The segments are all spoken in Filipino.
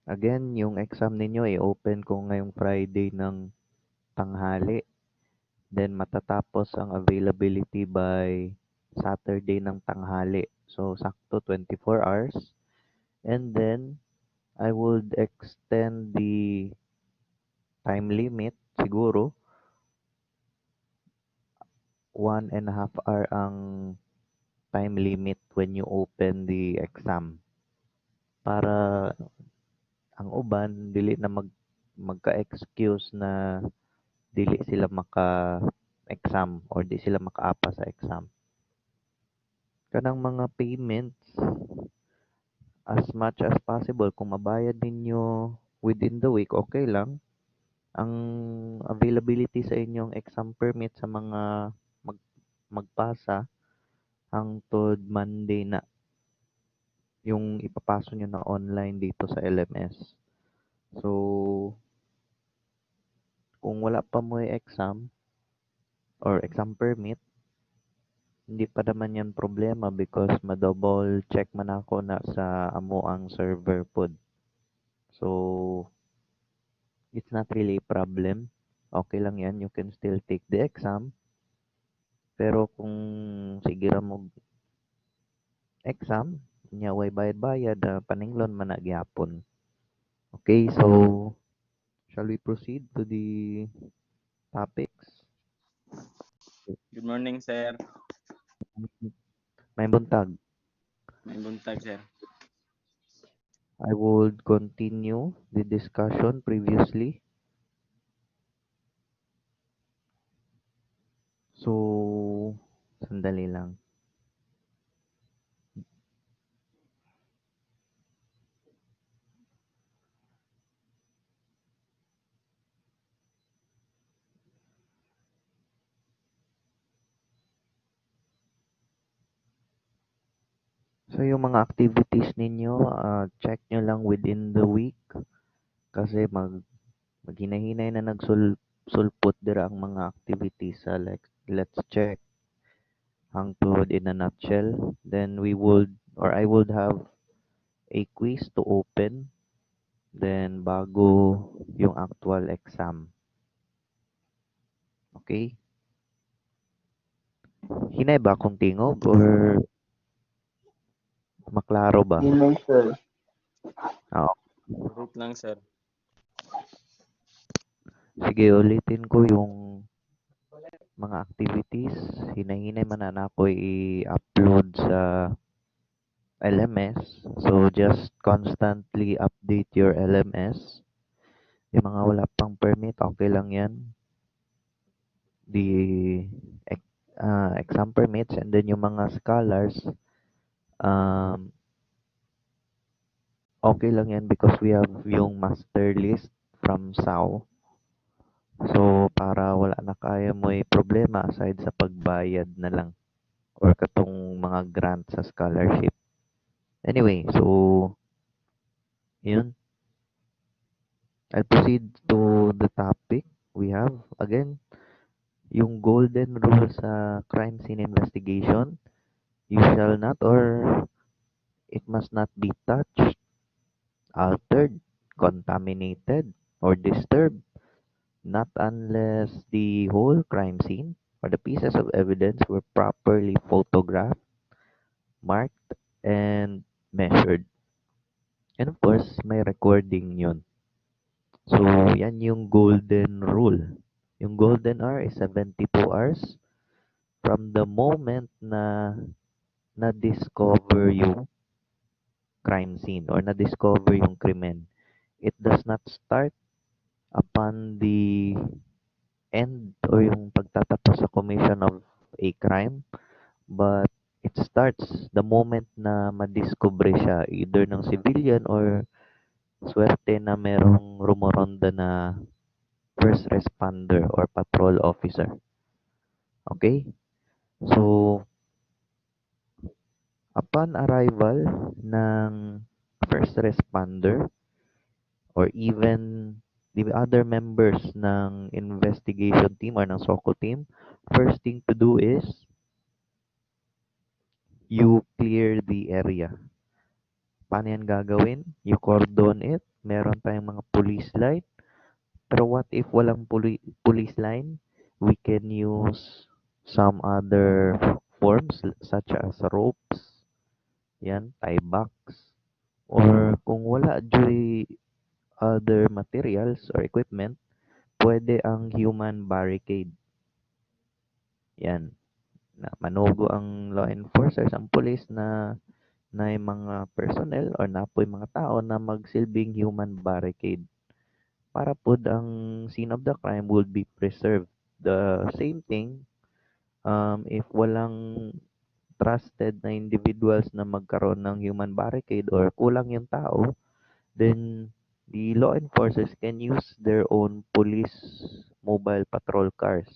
Again, yung exam ninyo i-open ko ngayong Friday ng tanghali. Then matatapos ang availability by Saturday ng tanghali. So sakto 24 hours. And then I would extend the time limit siguro 1.5 hour ang time limit when you open the exam para ang uban dili na magka-excuse na dili sila maka-exam or di sila makaapa sa exam. Kanang mga payments, as much as possible, kung mabayad ninyo within the week, okay lang. Ang availability sa inyong exam permit sa mga mag, magpasa hangtod Monday na yung ipapaso nyo na online dito sa LMS. So, kung wala pa mo exam or exam permit, hindi pa naman yan problema because ma-double check man ako na sa amo ang server pod. So, it's not really a problem. Okay lang yan. You can still take the exam. Pero kung sige ra mo exam, nya way bayad-bayad, paninglon man na gyapon. Okay, so shall we proceed to the topics? Good morning, sir. May buntag. May buntag, sir. I would continue the discussion previously. So, sandali lang. So, yung mga activities ninyo, check nyo lang within the week kasi maghinahinay na sulpot dira ang mga activities sa let's check hangtod in a nutshell. Then we would or I would have a quiz to open then bago yung actual exam. Okay? Hinay ba akong tingog or maklaro ba? Hello, sir. Ah, Wait lang, sir. sige, ulitin ko yung mga activities. Hinay-hinay man na ako i-upload sa LMS. So, just constantly update your LMS. Yung mga wala pang permit, okay lang yan. The exam permits and then yung mga scholars, um, okay lang yan because we have yung master list from SAO. So, para wala na kaya mo problema aside sa pagbayad na lang or katong mga grant sa scholarship. Anyway, so, yun. I'll proceed to the topic we have. Again, yung golden rule sa crime scene investigation, you shall not or it must not be touched, altered, contaminated, or disturbed, not unless the whole crime scene or the pieces of evidence were properly photographed, marked, and measured. And of course, may recording yun. So, yan yung golden rule. Yung golden hour is 72 hours from the moment na na-discover yung crime scene or na-discover yung krimen. It does not start upon the end or yung pagtatapos sa commission of a crime, but it starts the moment na madiscover siya either ng civilian or swerte na merong rumoronda na first responder or patrol officer. Okay? So, upon arrival ng first responder or even the other members ng investigation team or ng SOCO team, first thing to do is you clear the area. Paano yan gagawin? You cordon it meron tayong mga police line. Pero what if walang police line? We can use some other forms such as ropes, yan, tie box, or kung wala joy other materials or equipment, pwede ang human barricade. Yan, na manugo ang law enforcers, ang police na yung mga personnel or napoy mga tao na magsilbing human barricade para po ang scene of the crime would be preserved. The same thing, if walang trusted na individuals na magkaroon ng human barricade or kulang yung tao, then the law enforcers can use their own police mobile patrol cars.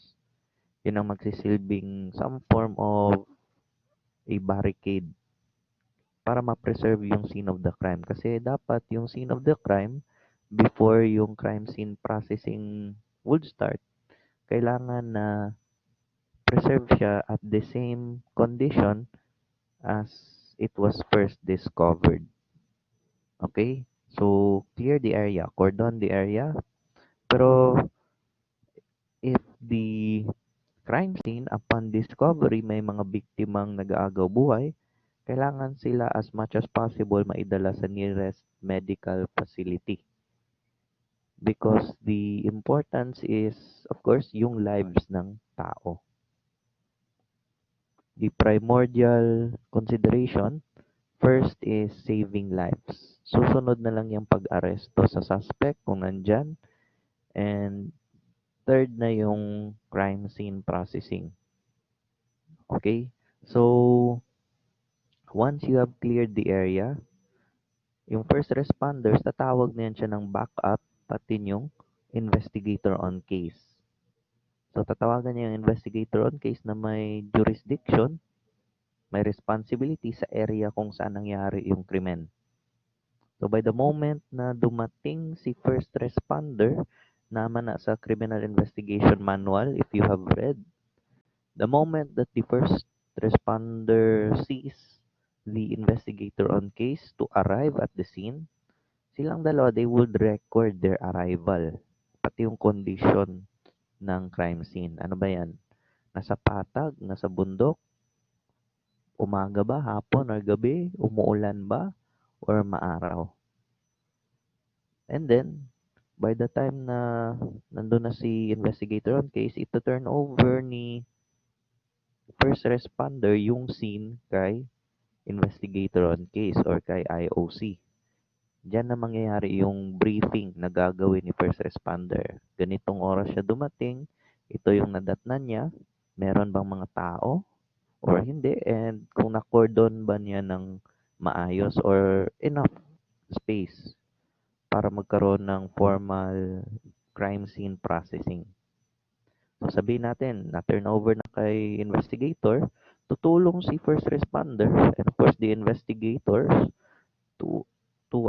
Yun ang magsisilbing some form of a barricade para ma-preserve yung scene of the crime. Kasi dapat yung scene of the crime, before yung crime scene processing would start, kailangan na preserve siya at the same condition as it was first discovered. Okay? So, clear the area, cordon the area. Pero, if the crime scene upon discovery may mga biktimang nag-aagaw buhay, kailangan sila as much as possible maidala sa nearest medical facility. Because the importance is, of course, yung lives ng tao. The primordial consideration, first is saving lives. Susunod na lang yung pag-aresto sa suspect kung nandyan. And third na yung crime scene processing. Okay? So, once you have cleared the area, yung first responders, tatawag na yan siya ng backup, pati yung investigator on case. So, tatawagan niya yung investigator on case na may jurisdiction, may responsibility sa area kung saan nangyari yung krimen. So, by the moment na dumating si first responder, naman na sa Criminal Investigation Manual, if you have read, the moment that the first responder sees the investigator on case to arrive at the scene, silang dalawa, they would record their arrival, pati yung condition ng crime scene. Ano ba yan? Nasa patag, nasa bundok, umaga ba, hapon, or gabi, umuulan ba, or maaraw. And then, by the time na nandun na si investigator on case, ito turn over ni first responder yung scene kay investigator on case or kay IOC. Diyan na mangyayari yung briefing na gagawin ni first responder. Ganitong oras siya dumating, ito yung nadatnan niya, meron bang mga tao or hindi, and kung na-cordon ba niya ng maayos or enough space para magkaroon ng formal crime scene processing. So sabihin natin, na-turn over na kay investigator, tutulong si first responder and of course the investigators to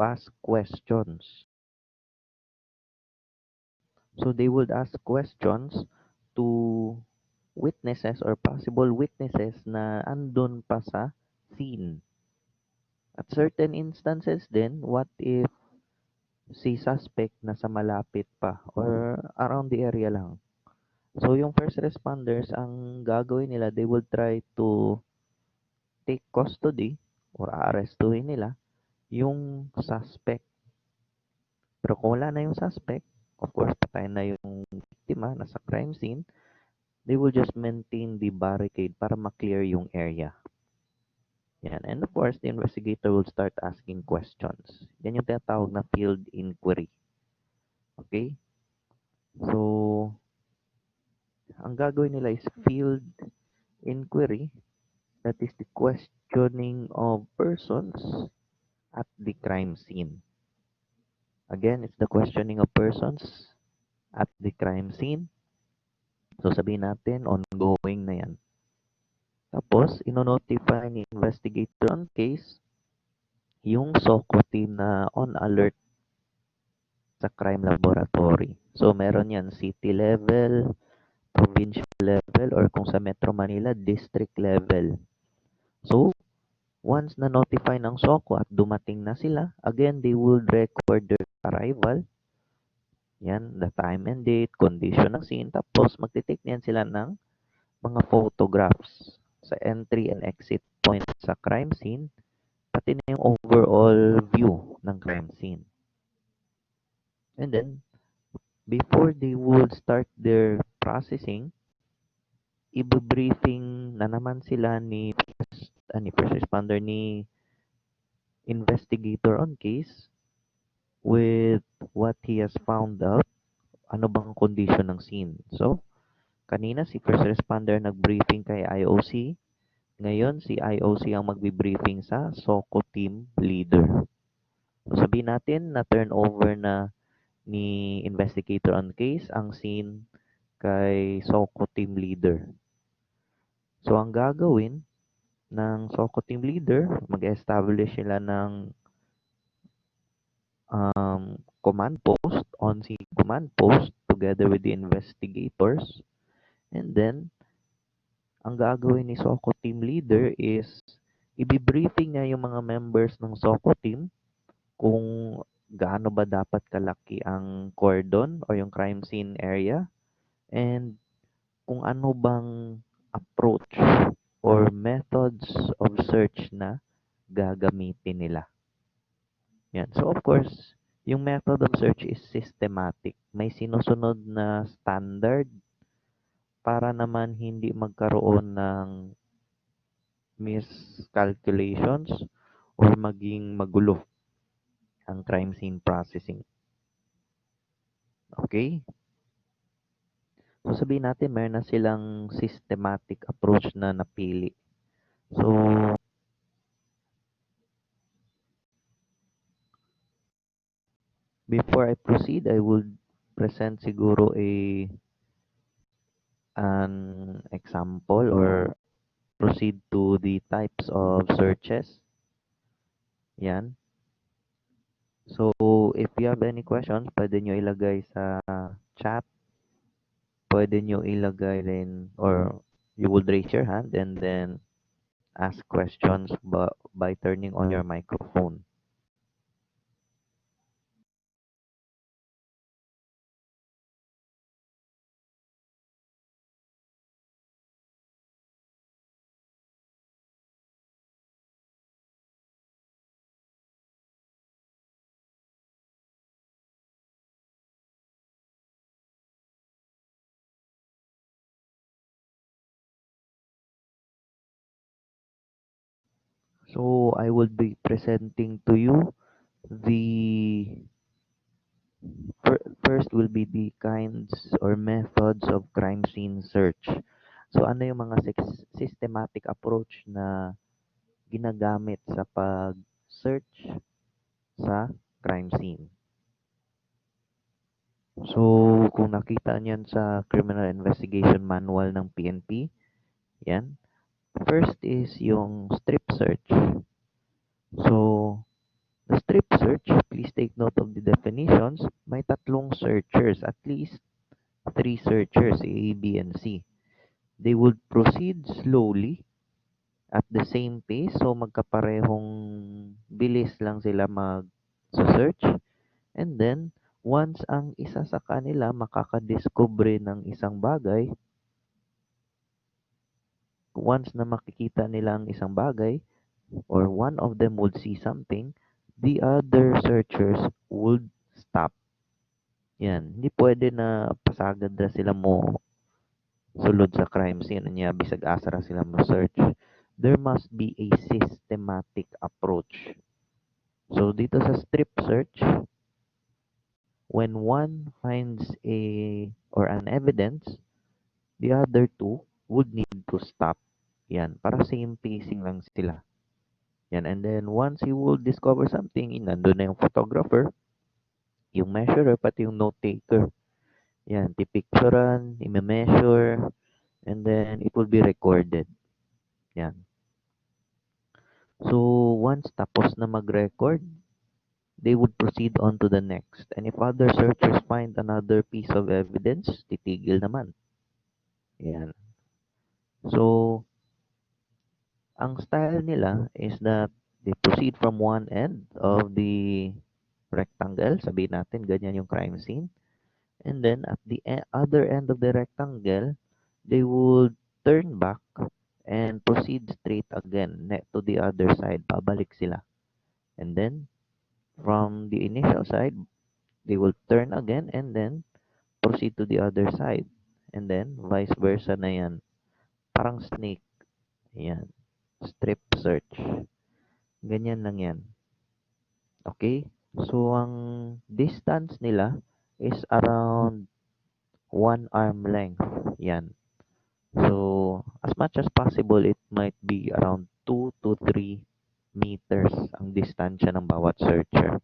ask questions. So they would ask questions to witnesses or possible witnesses na andun pa sa scene. At certain instances din, what if si suspect nasa malapit pa or around the area lang? So yung first responders, ang gagawin nila, they will try to take custody or aarestuhin nila yung suspect. Pero kung wala na yung suspect, of course, patay na yung biktima, nasa crime scene, they will just maintain the barricade para ma-clear yung area. Yan. And of course, the investigator will start asking questions. Yan yung tinatawag na field inquiry. Okay? So, ang gagawin nila is field inquiry. That is the questioning of persons at the crime scene. Again, it's the questioning of persons at the crime scene. So, sabihin natin, ongoing na yan. Tapos, ino-notify ni investigator on case yung SOCO team na on alert sa crime laboratory. So, meron yan city level, provincial level, or kung sa Metro Manila, district level. So, Once na-notify ng SOCO at dumating na sila, again, they will record their arrival. Yan, the time and date, condition ng scene. Tapos, magtitake niyan sila ng mga photographs sa entry and exit point sa crime scene, pati na yung overall view ng crime scene. And then, before they would start their processing, i-briefing na naman sila ni first responder, ni investigator on case with what he has found out, ano bang condition ng scene. So, kanina si first responder nag-briefing kay IOC, ngayon si IOC ang magbi-briefing sa SOCO team leader. So, sabihin natin na turnover na ni investigator on case ang scene kay SOCO team leader. So, ang gagawin ng SOCO team leader, mag-establish sila ng command post, on-scene command post together with the investigators. And then, ang gagawin ni SOCO team leader is i-briefing niya yung mga members ng SOCO team kung gaano ba dapat kalaki ang cordon or yung crime scene area and kung ano bang approach or methods of search na gagamitin nila. Yan. So, of course, yung method of search is systematic. May sinusunod na standard para naman hindi magkaroon ng miscalculations or maging magulo ang crime scene processing. Okay? So, sabihin natin, meron na silang systematic approach na napili. So, before I proceed, I would present siguro an example or proceed to the types of searches. Yan. So, if you have any questions, pwede nyo ilagay sa chat. Pwede nyo ilagay rin or you would raise your hand and then ask questions by turning on your microphone. So, I will be presenting to you the first will be the kinds or methods of crime scene search. So, ano yung mga systematic approach na ginagamit sa pag-search sa crime scene? So, kung nakita niyan sa Criminal Investigation Manual ng PNP, yan. First is yung strip search. So, the strip search, please take note of the definitions. May tatlong searchers, at least three searchers, A, B, and C. They would proceed slowly at the same pace. So, magkaparehong bilis lang sila mag-search. And then, once ang isa sa kanila makakadiscover ng isang bagay, once na makikita nila ang isang bagay, or one of them would see something, the other searchers would stop. Yan. Hindi pwede na pasagad na sila mo sulod sa crime scene. Niya, bisag asa ra sila mo search. There must be a systematic approach. So, dito sa strip search, when one finds or an evidence, the other two would need to stop. Yan. Para same pacing lang sila. Yan. And then, once you will discover something, nandun na yung photographer, yung measurer, pati yung note taker. Yan. Pipicturan, i-measure, and then it will be recorded. Yan. So, once tapos na mag-record, they would proceed on to the next. And if other searchers find another piece of evidence, titigil naman. Yan. So, Ang style nila is that they proceed from one end of the rectangle, sabihin natin ganyan yung crime scene, and then at the other end of the rectangle, they would turn back and proceed straight again to the other side. Pabalik sila. And then from the initial side, they will turn again and then proceed to the other side. And then vice versa na yan. Parang snake. Yan. Strip search. Ganyan lang yan. Okay? So, ang distance nila is around 1 arm length. Yan. So, as much as possible, it might be around 2 to 3 meters ang distansya ng bawat searcher.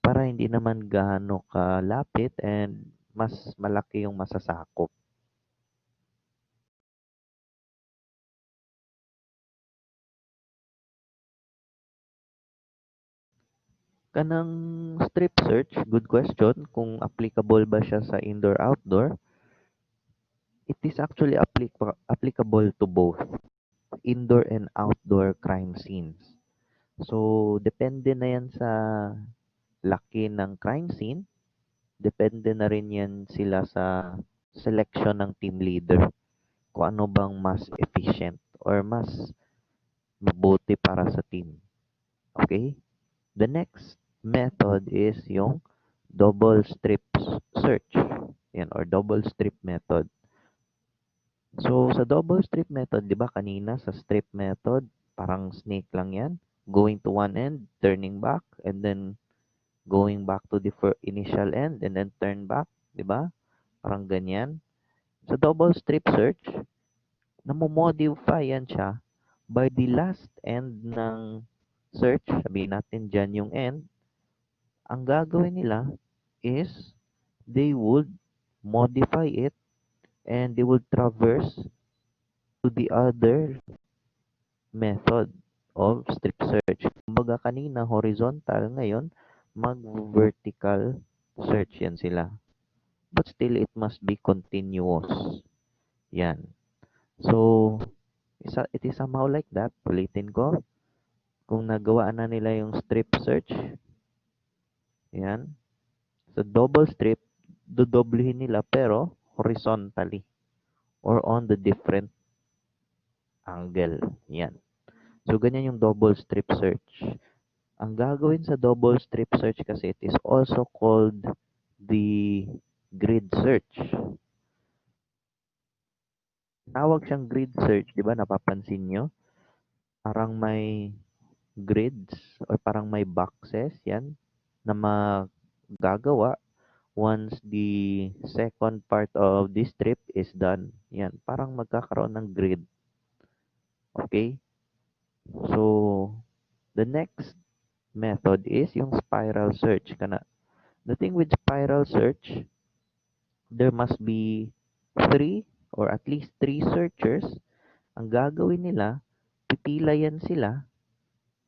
Para hindi naman gaano kalapit and mas malaki yung masasakop. Kanang strip search, good question, kung applicable ba siya sa indoor-outdoor. It is actually applicable to both indoor and outdoor crime scenes. So, depende na yan sa laki ng crime scene. Depende na rin yan sila sa selection ng team leader. Kung ano bang mas efficient or mas mabuti para sa team. Okay? The next method is yung double strip search. Yan, or double strip method. So, sa double strip method, di ba kanina sa strip method, parang snake lang yan. Going to one end, turning back, and then going back to the initial end, and then turn back. Di ba? Parang ganyan. Sa double strip search, namomodify yan siya by the last end ng search. Sabihin natin dyan yung end. Ang gagawin nila is they would modify it and they would traverse to the other method of strip search. Kumbaga kanina horizontal, ngayon mag-vertical search yan sila. But still, it must be continuous. Yan. So, it is somehow like that. Ulitin ko. Kung nagawa na nila yung strip search, yan. So, double strip, dodoblehin nila pero horizontally or on the different angle. Yan. So, ganyan yung double strip search. Ang gagawin sa double strip search kasi, it is also called the grid search. Tawag siyang grid search, di ba? Napapansin nyo? Parang may grids or parang may boxes, yan, na magagawa once the second part of this strip is done. Yan, parang magkakaroon ng grid. Okay? So, the next method is yung spiral search. The thing with spiral search, there must be 3 or at least 3 searchers. Ang gagawin nila, pipila yan sila,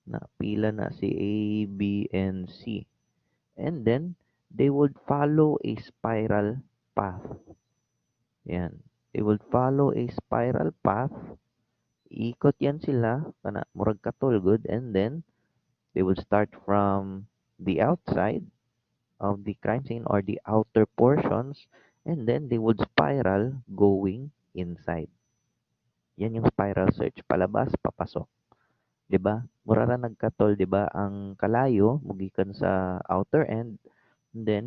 na pila na si A, B, and C. And then, they would follow a spiral path. Yan. They would follow a spiral path. Ikot yan sila, murag katulgod, and then, they would start from the outside of the crime scene or the outer portions, and then they would spiral going inside. Yan yung spiral search. Palabas, papasok. 'Di ba? Mura ra nagkatol, 'di ba? Ang kalayo mugikan sa outer end, and then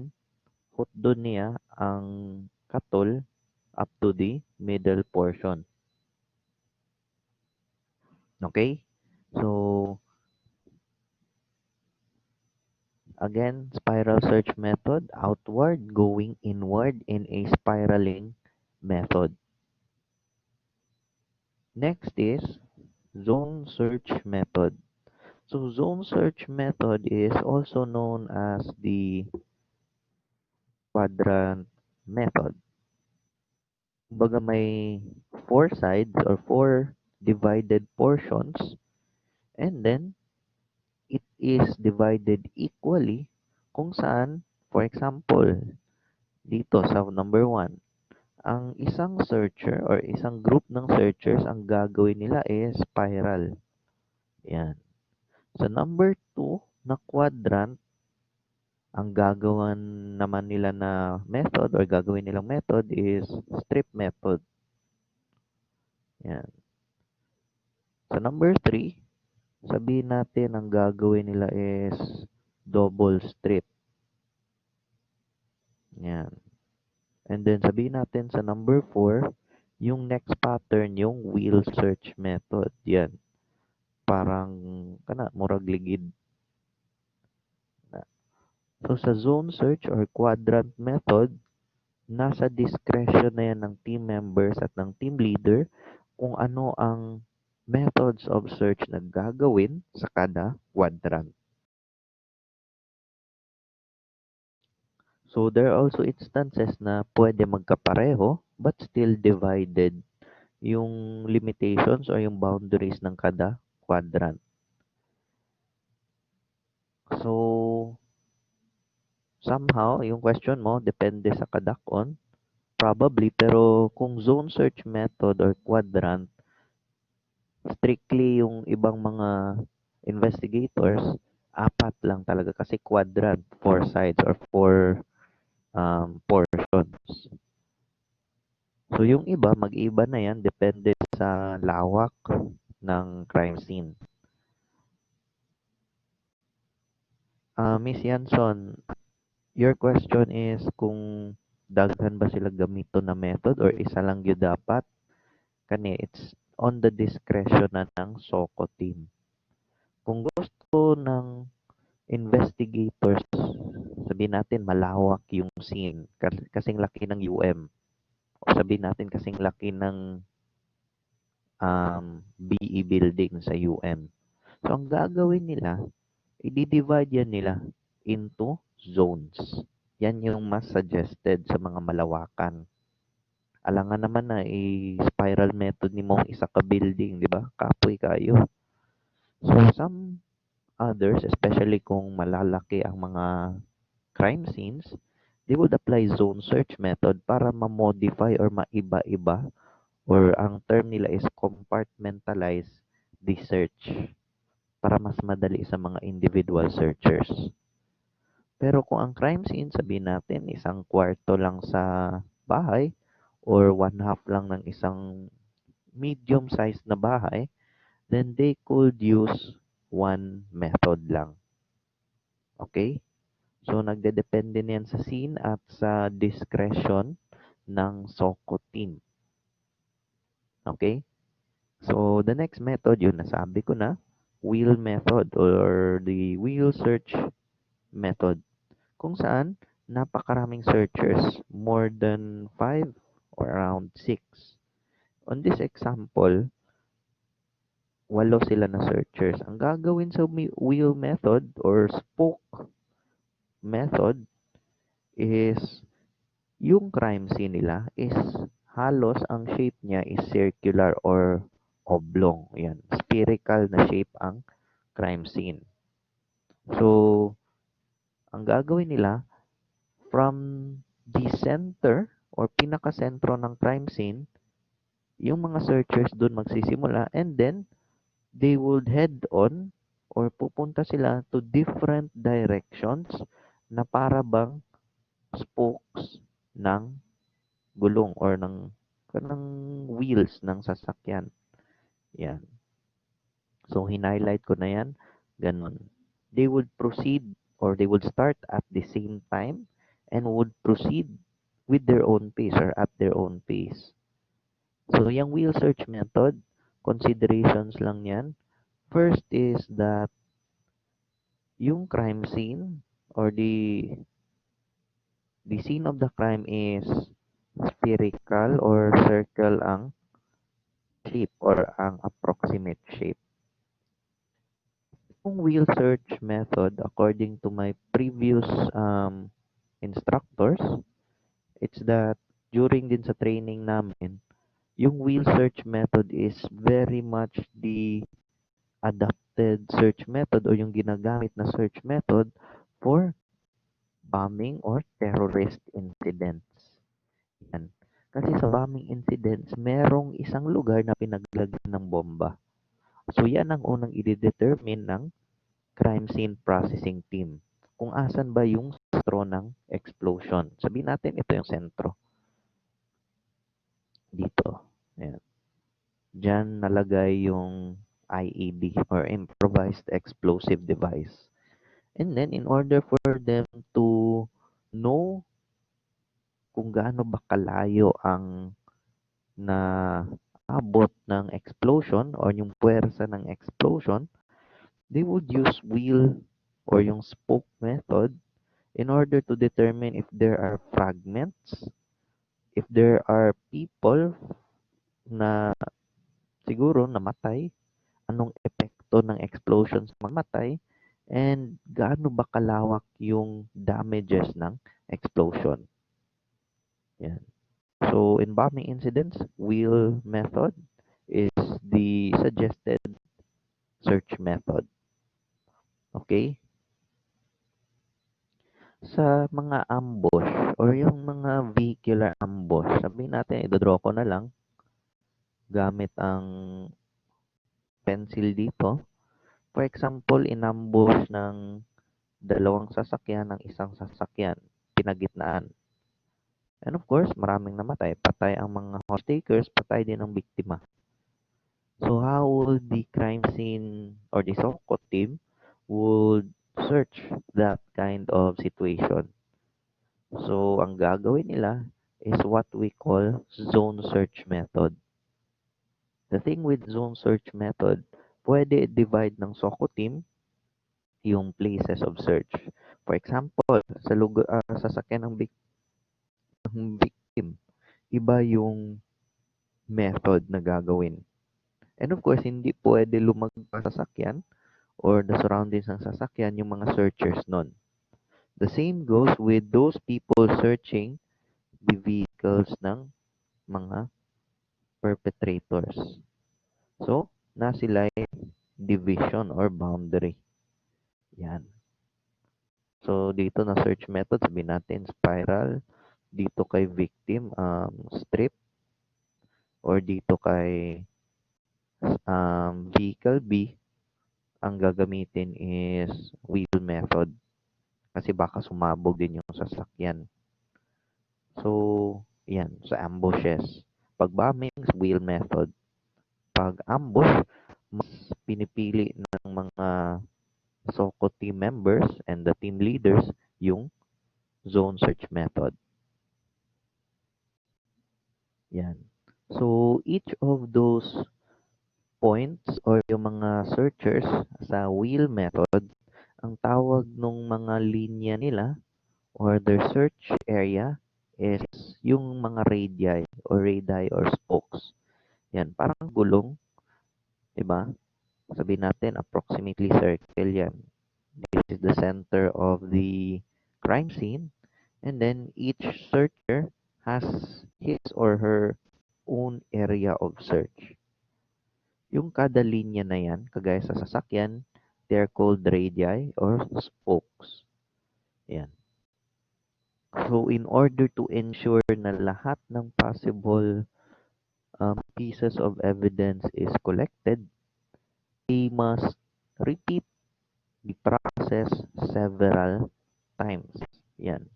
hutdon niya ang katol up to the middle portion. Okay? So, again, spiral search method, outward going inward in a spiraling method. Next is zone search method. So, zone search method is also known as the quadrant method. Kumbaga may 4 sides or 4 divided portions, and then it is divided equally kung saan, for example, dito sa number 1, ang isang searcher or isang group ng searchers, ang gagawin nila is spiral. Yan. Sa number 2 na quadrant, ang gagawan naman nila na method or gagawin nilang method is strip method. Yan. Sa number 3, sabihin natin ang gagawin nila is double strip. Yan. And then sabihin natin sa number 4, yung next pattern, yung wheel search method. Yan. Parang murag ligid. So sa zone search or quadrant method, nasa discretion na yan ng team members at ng team leader kung ano ang methods of search na gagawin sa kada quadrant. So there are also instances na pwede magkapareho but still divided yung limitations or yung boundaries ng kada quadrant. So somehow, yung question mo, depende sa kadakon, probably, pero kung zone search method or quadrant, strictly yung ibang mga investigators, apat lang talaga kasi quadrant, 4 sides or 4 portions. So yung iba, mag-iba na yan, depende sa lawak ng crime scene. Miss Yanson, your question is kung daghan ba sila gamito na method or isa lang yun dapat? Kani, it's on the discretion na ng SOCO team. Kung gusto ng investigators, sabihin natin malawak yung scene, kasing laki ng UM, o sabihin natin kasing laki ng BE building sa UM. So, ang gagawin nila, i-divide yan nila into zones. Yan yung mas suggested sa mga malawakan. Alangan naman na i-spiral method ni mong isa ka building, di ba? Kapoy kayo. So, some others, especially kung malalaki ang mga crime scenes, they would apply zone search method para ma-modify or maiba-iba or ang term nila is compartmentalize the search para mas madali sa mga individual searchers. Pero kung ang crime scene, sabihin natin, isang kwarto lang sa bahay or one half lang ng isang medium-sized na bahay, then they could use one method lang. Okay? So, nagdedepende niyan sa scene at sa discretion ng SOCO team. Okay? So, the next method, yun nasabi ko na, wheel method or the wheel search method. Kung saan, napakaraming searchers, more than 5 or around 6. On this example, 8 sila na searchers. Ang gagawin sa wheel method or spoke method is yung crime scene nila is halos ang shape niya is circular or oblong. Yan, spherical na shape ang crime scene. So, ang gagawin nila from the center or pinaka-sentro ng crime scene, yung mga searchers doon magsisimula and then they would head on or pupunta sila to different directions na para bang spokes ng gulong or ng wheels ng sasakyan. Yan. So, hinighlight ko na yan. Ganun. They would proceed or they would start at the same time and would proceed with their own pace or at their own pace. So, yung wheel search method, considerations lang yan. First is that yung crime scene or the scene of the crime is spherical or circle ang shape or ang approximate shape. Yung wheel search method, according to my previous instructors, it's that during din sa training namin, yung wheel search method is very much the adapted search method o yung ginagamit na search method for bombing or terrorist incidents. Yan. Kasi sa bombing incidents, merong isang lugar na pinaglagyan ng bomba. So yan ang unang i-determine ng crime scene processing team. Kung asan ba yung sentro ng explosion. Sabihin natin ito yung sentro. Dito. Ayan. Diyan nalagay yung IED or improvised explosive device. And then in order for them to know kung gaano ba kalayo ang naabot ng explosion or yung puwersa ng explosion, they would use wheel or yung spoke method in order to determine if there are fragments, if there are people na siguro namatay, anong epekto ng explosion sa mamatay, and gaano ba kalawak yung damages ng explosion. Yan. So in bombing incidents, wheel method is the suggested search method. Okay? Sa mga ambush or yung mga vehicular ambush, sabihin natin, i-draw ko na lang gamit ang pencil dito. For example, inambush ng dalawang sasakyan ng isang sasakyan, pinagitnaan. And of course, maraming namatay. Patay ang mga hostakers, patay din ang biktima. So how would the crime scene or the SOCO team would search that kind of situation? So ang gagawin nila is what we call zone search method. The thing with zone search method, pwede divide ng SOCO team yung places of search. For example, sa lugar, sasakyan ng victim, iba yung method na gagawin. And of course, hindi pwede lumagpas sa sasakyan or the surroundings ng sasakyan yung mga searchers nun. The same goes with those people searching the vehicles ng mga perpetrators. So, na sila division or boundary. Yan. So, dito na search method, sabihin natin spiral. Dito kay victim, strip. Or dito kay vehicle B, ang gagamitin is wheel method. Kasi baka sumabog din yung sasakyan. So, yan, sa ambushes. Pag bombing, wheel method. Pag ambush, mas pinipili ng mga SOCO team members and the team leaders yung zone search method. Yan. So, each of those points or yung mga searchers sa wheel method, ang tawag nung mga linya nila or their search area is yung mga radii or spokes. Yan, parang gulong, 'di ba? Sabihin natin approximately circle yan. This is the center of the crime scene and then each searcher has his or her own area of search. Yung kada linya na yan, kagaya sa sasakyan, they're called radii or spokes. Yan. So, in order to ensure na lahat ng possible pieces of evidence is collected, they must repeat the process several times. Yan.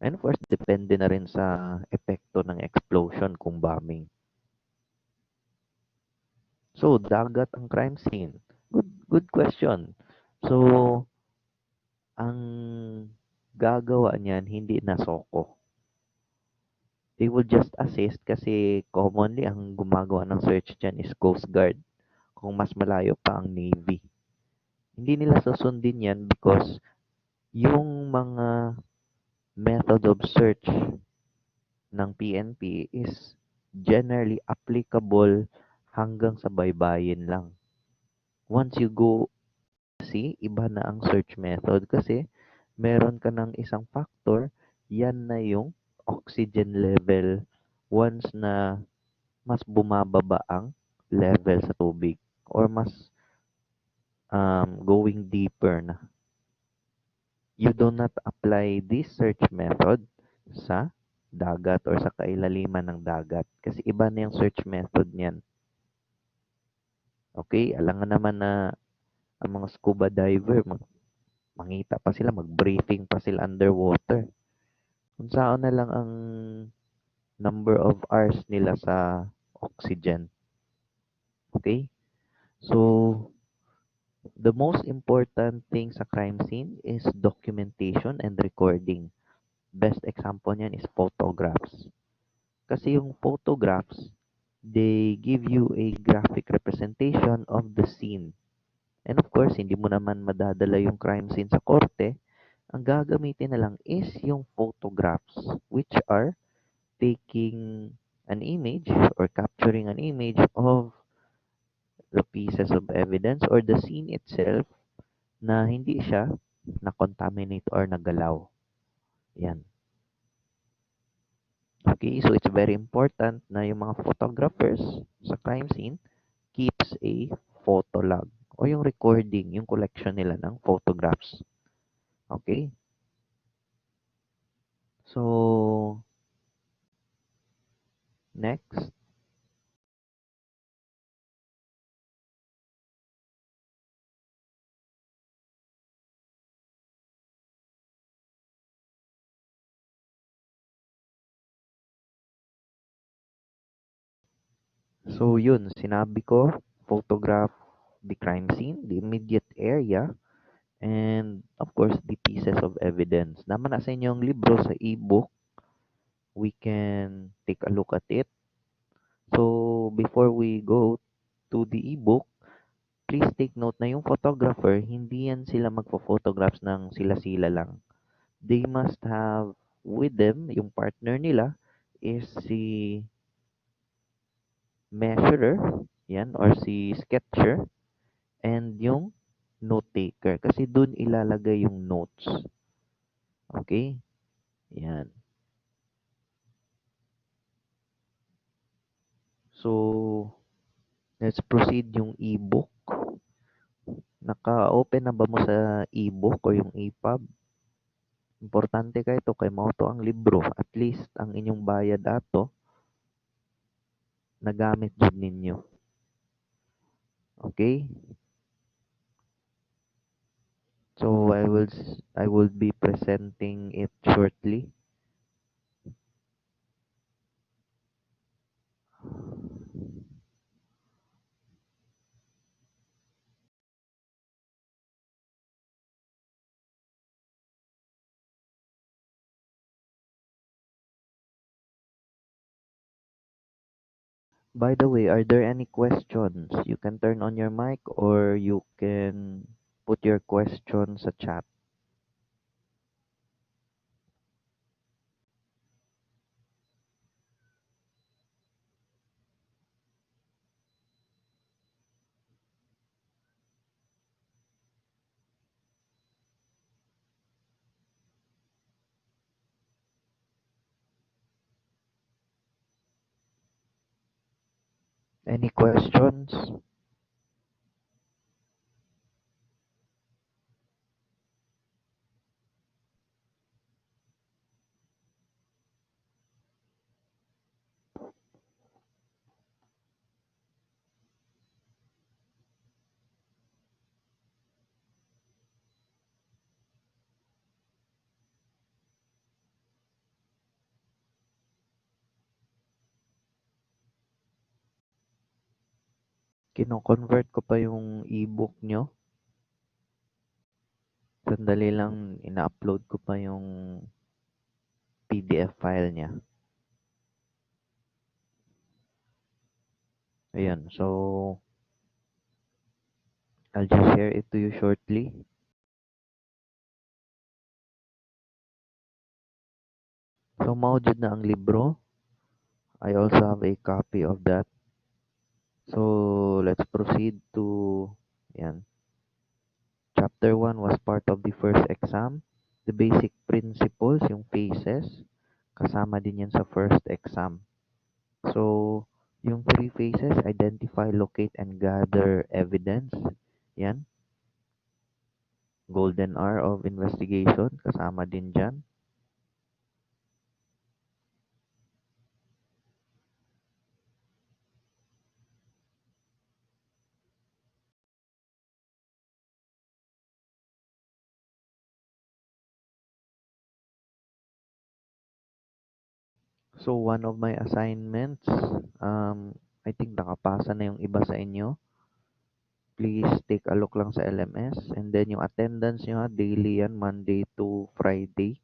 And of course, depende na rin sa epekto ng explosion kung bombing. So, dagat ang crime scene. Good question. So, ang gagawa niyan hindi na SOCO. They will just assist kasi commonly ang gumagawa ng search dyan is Coast Guard. Kung mas malayo pa ang Navy. Hindi nila susundin yan because yung mga method of search ng PNP is generally applicable hanggang sa baybayin lang. Once you go iba na ang search method kasi meron ka ng isang factor, yan na yung oxygen level once na mas bumababa ang level sa tubig or mas going deeper na. You do not apply this search method sa dagat or sa kailaliman ng dagat. Kasi iba na yung search method niyan. Okay? Alangan naman na ang mga scuba diver, mangita pa sila, mag-briefing pa sila underwater. Kung saan na lang ang number of hours nila sa oxygen. Okay? So, the most important thing sa crime scene is documentation and recording. Best example niyan is photographs. Kasi yung photographs, they give you a graphic representation of the scene. And of course, hindi mo naman madadala yung crime scene sa korte. Ang gagamitin na lang is yung photographs, which are taking an image or capturing an image of the pieces of evidence or the scene itself na hindi siya na-contaminate or nagalaw. Yan. Okay, so it's very important na yung mga photographers sa crime scene keeps a photo log o yung recording, yung collection nila ng photographs. Okay? So, next. So, yun, sinabi ko, photograph the crime scene, the immediate area, and of course, the pieces of evidence. Naman na sa inyong libro sa ebook, we can take a look at it. So, before we go to the ebook, please take note na yung photographer, hindi yan sila magpo-photographs ng sila-sila lang. They must have with them, yung partner nila, is si measurer, yan, or si sketcher, and yung note taker. Kasi dun ilalagay yung notes. Okay? Yan. So, let's proceed yung ebook. Naka-open na ba mo sa ebook o yung EPUB? Importante ka ito kay mao to ang libro. At least ang inyong bayad ato nagamit jud ninyo. Okay? So I will be presenting it shortly. By the way, are there any questions? You can turn on your mic or you can put your questions sa chat. Any questions? Kino-convert ko pa yung ebook nyo. Sandali lang, ina-upload ko pa yung PDF file niya. Ayan, so I'll just share it to you shortly. So maujud na ang libro. I also have a copy of that. So let's proceed to yan. Chapter 1 was part of the first exam. The basic principles, yung phases, kasama din yan sa first exam. So, yung three phases, identify, locate, and gather evidence. Yan. Golden hour of investigation, kasama din dyan. So one of my assignments, I think nakapasa na yung iba sa inyo. Please take a look lang sa LMS, and then yung attendance nyo ha, daily yan, Monday to Friday.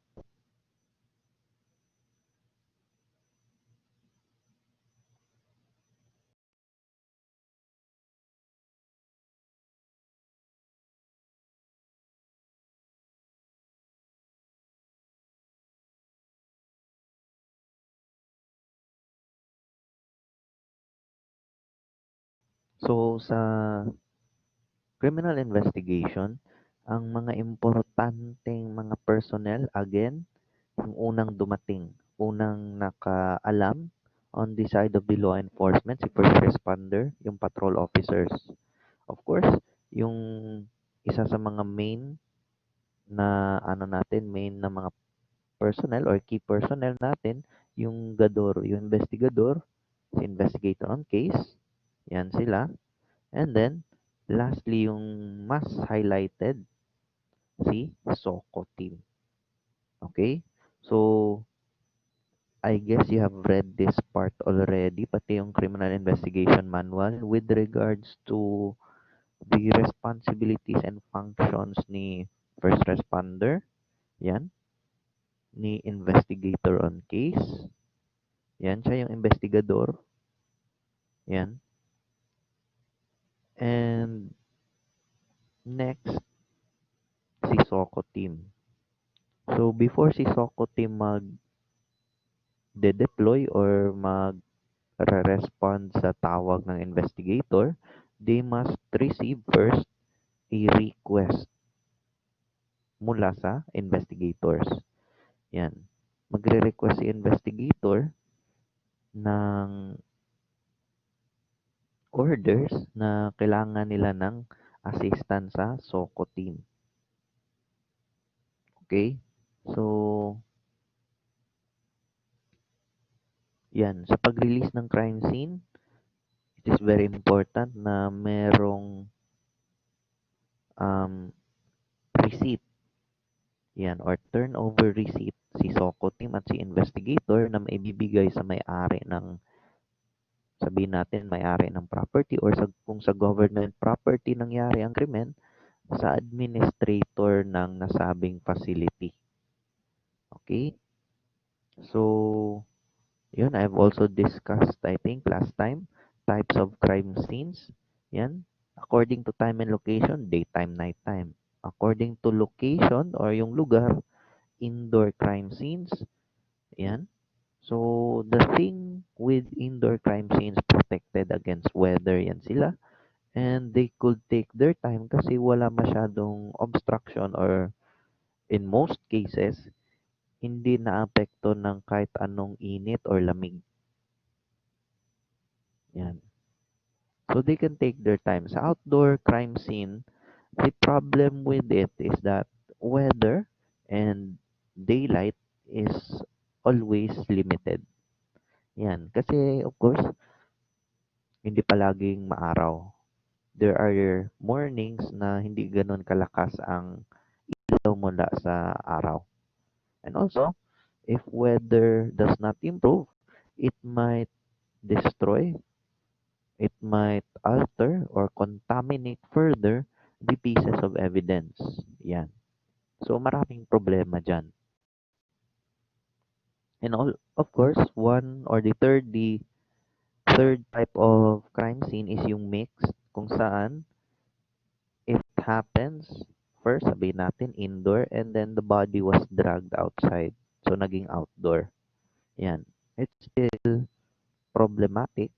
So sa criminal investigation, ang mga importanteng mga personnel, again, yung unang dumating, unang nakaalam on the side of the law enforcement, si first responder, yung patrol officers. Of course, yung isa sa mga main na ano natin, main na mga personnel or key personnel natin, yung gador, yung investigador, si investigator on case, yan sila. And then, lastly, yung mas highlighted, si SOCO team. Okay? So, I guess you have read this part already, pati yung criminal investigation manual with regards to the responsibilities and functions ni first responder, yan, ni investigator on case, yan, siya yung investigador, yan. And next, si SOCO team. So, before si SOCO team mag-deploy or mag-respond sa tawag ng investigator, they must receive first a request mula sa investigators. Yan. Magre-request si investigator ng orders na kailangan nila ng assistance sa SOCO team. Okay? So, yan. Sa pag-release ng crime scene, it is very important na merong receipt. Yan. Or turnover receipt si SOCO team at si investigator na maibibigay sa may-ari ng, sabihin natin, may-ari ng property or kung sa government property nangyari ang krimen, sa administrator ng nasabing facility. Okay? So, yun, I've also discussed, I think, last time, types of crime scenes. Yan. According to time and location, daytime, nighttime. According to location or yung lugar, indoor crime scenes. Yan. So, the thing with indoor crime scenes, protected against weather, yan sila. And they could take their time kasi wala masyadong obstruction or in most cases, hindi naapekto ng kahit anong init or lamig. Yan. So they can take their time. Sa outdoor crime scene, the problem with it is that weather and daylight is always limited. Yan. Kasi, of course, hindi palaging maaraw. There are mornings na hindi ganun kalakas ang ilaw mula sa araw. And also, if weather does not improve, it might destroy, it might alter or contaminate further the pieces of evidence. Yan. So maraming problema dyan. And all, of course, the third type of crime scene is yung mixed, kung saan it happens first, sabihin natin indoor, and then the body was dragged outside. So naging outdoor. Yan. It's still problematic,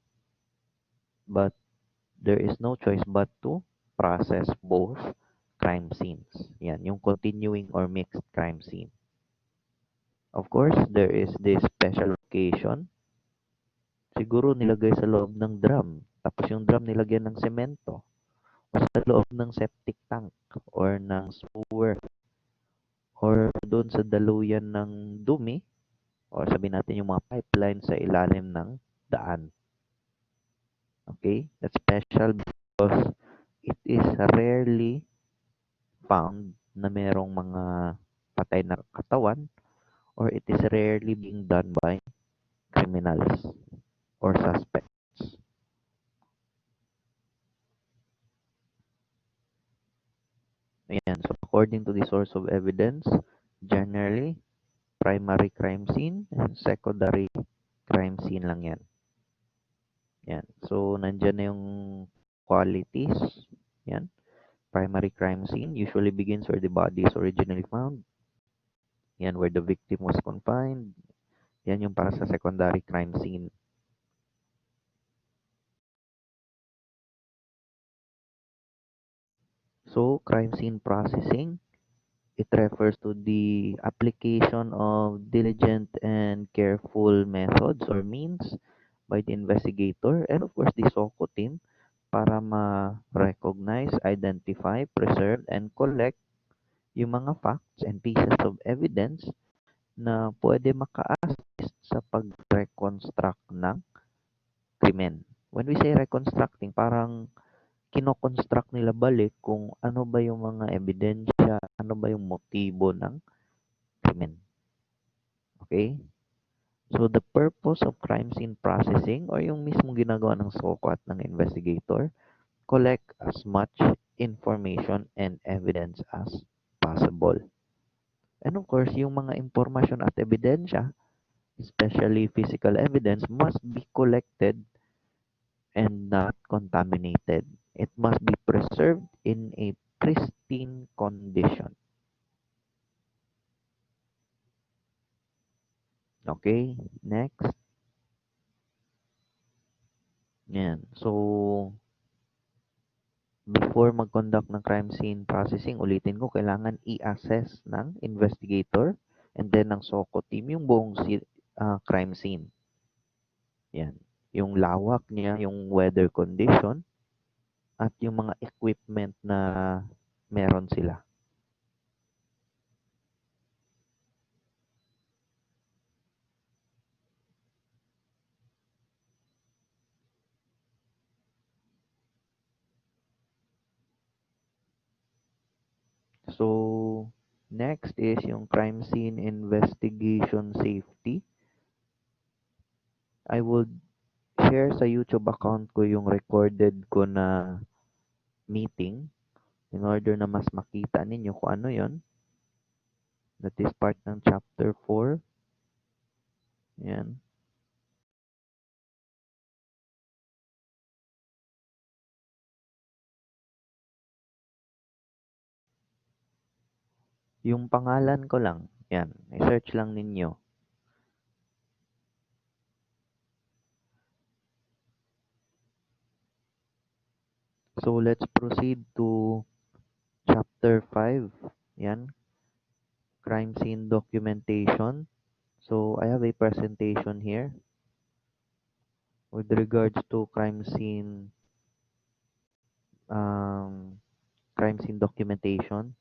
but there is no choice but to process both crime scenes. Yan, yung continuing or mixed crime scene. Of course, there is this special occasion. Siguro nilagay sa loob ng drum. Tapos yung drum nilagyan ng semento. O sa loob ng septic tank or ng sewer or doon sa daluyan ng dumi or sabihin natin yung mga pipeline sa ilalim ng daan. Okay? That's special because it is rarely found na merong mga patay na katawan or it is rarely being done by criminals or suspects. Ayan. So, according to the source of evidence, generally, primary crime scene and secondary crime scene lang yan. Yan. So, nandyan na yung qualities. Yan. Primary crime scene usually begins where the body is originally found. Yan, where the victim was confined. Yan yung para sa secondary crime scene. So, crime scene processing, it refers to the application of diligent and careful methods or means by the investigator and of course the SOCO team para ma-recognize, identify, preserve, and collect yung mga facts and pieces of evidence na pwede maka-assist sa pag-reconstruct ng krimen. When we say reconstructing, parang kino-construct nila balik kung ano ba yung mga ebidensya, ano ba yung motibo ng krimen. Okay? So, the purpose of crime scene processing or yung mismong ginagawa ng SOCO at ng investigator, collect as much information and evidence as possible. And of course, yung mga impormasyon at ebidensya, especially physical evidence, must be collected and not contaminated. It must be preserved in a pristine condition. Okay, next. Yan. So, before mag-conduct ng crime scene processing, ulitin ko, kailangan i-assess ng investigator and then ng SOCO team yung buong crime scene. Yan. Yung lawak niya, yung weather condition, at yung mga equipment na meron sila. So, next is yung crime scene investigation safety. I would share sa YouTube account ko yung recorded ko na meeting in order na mas makita ninyo kung ano yon. That is part ng chapter 4. Yan. Yung pangalan ko lang. Yan. I-search lang ninyo. So, let's proceed to chapter 5. Yan. Crime scene documentation. So, I have a presentation here with regards to um, crime scene documentation.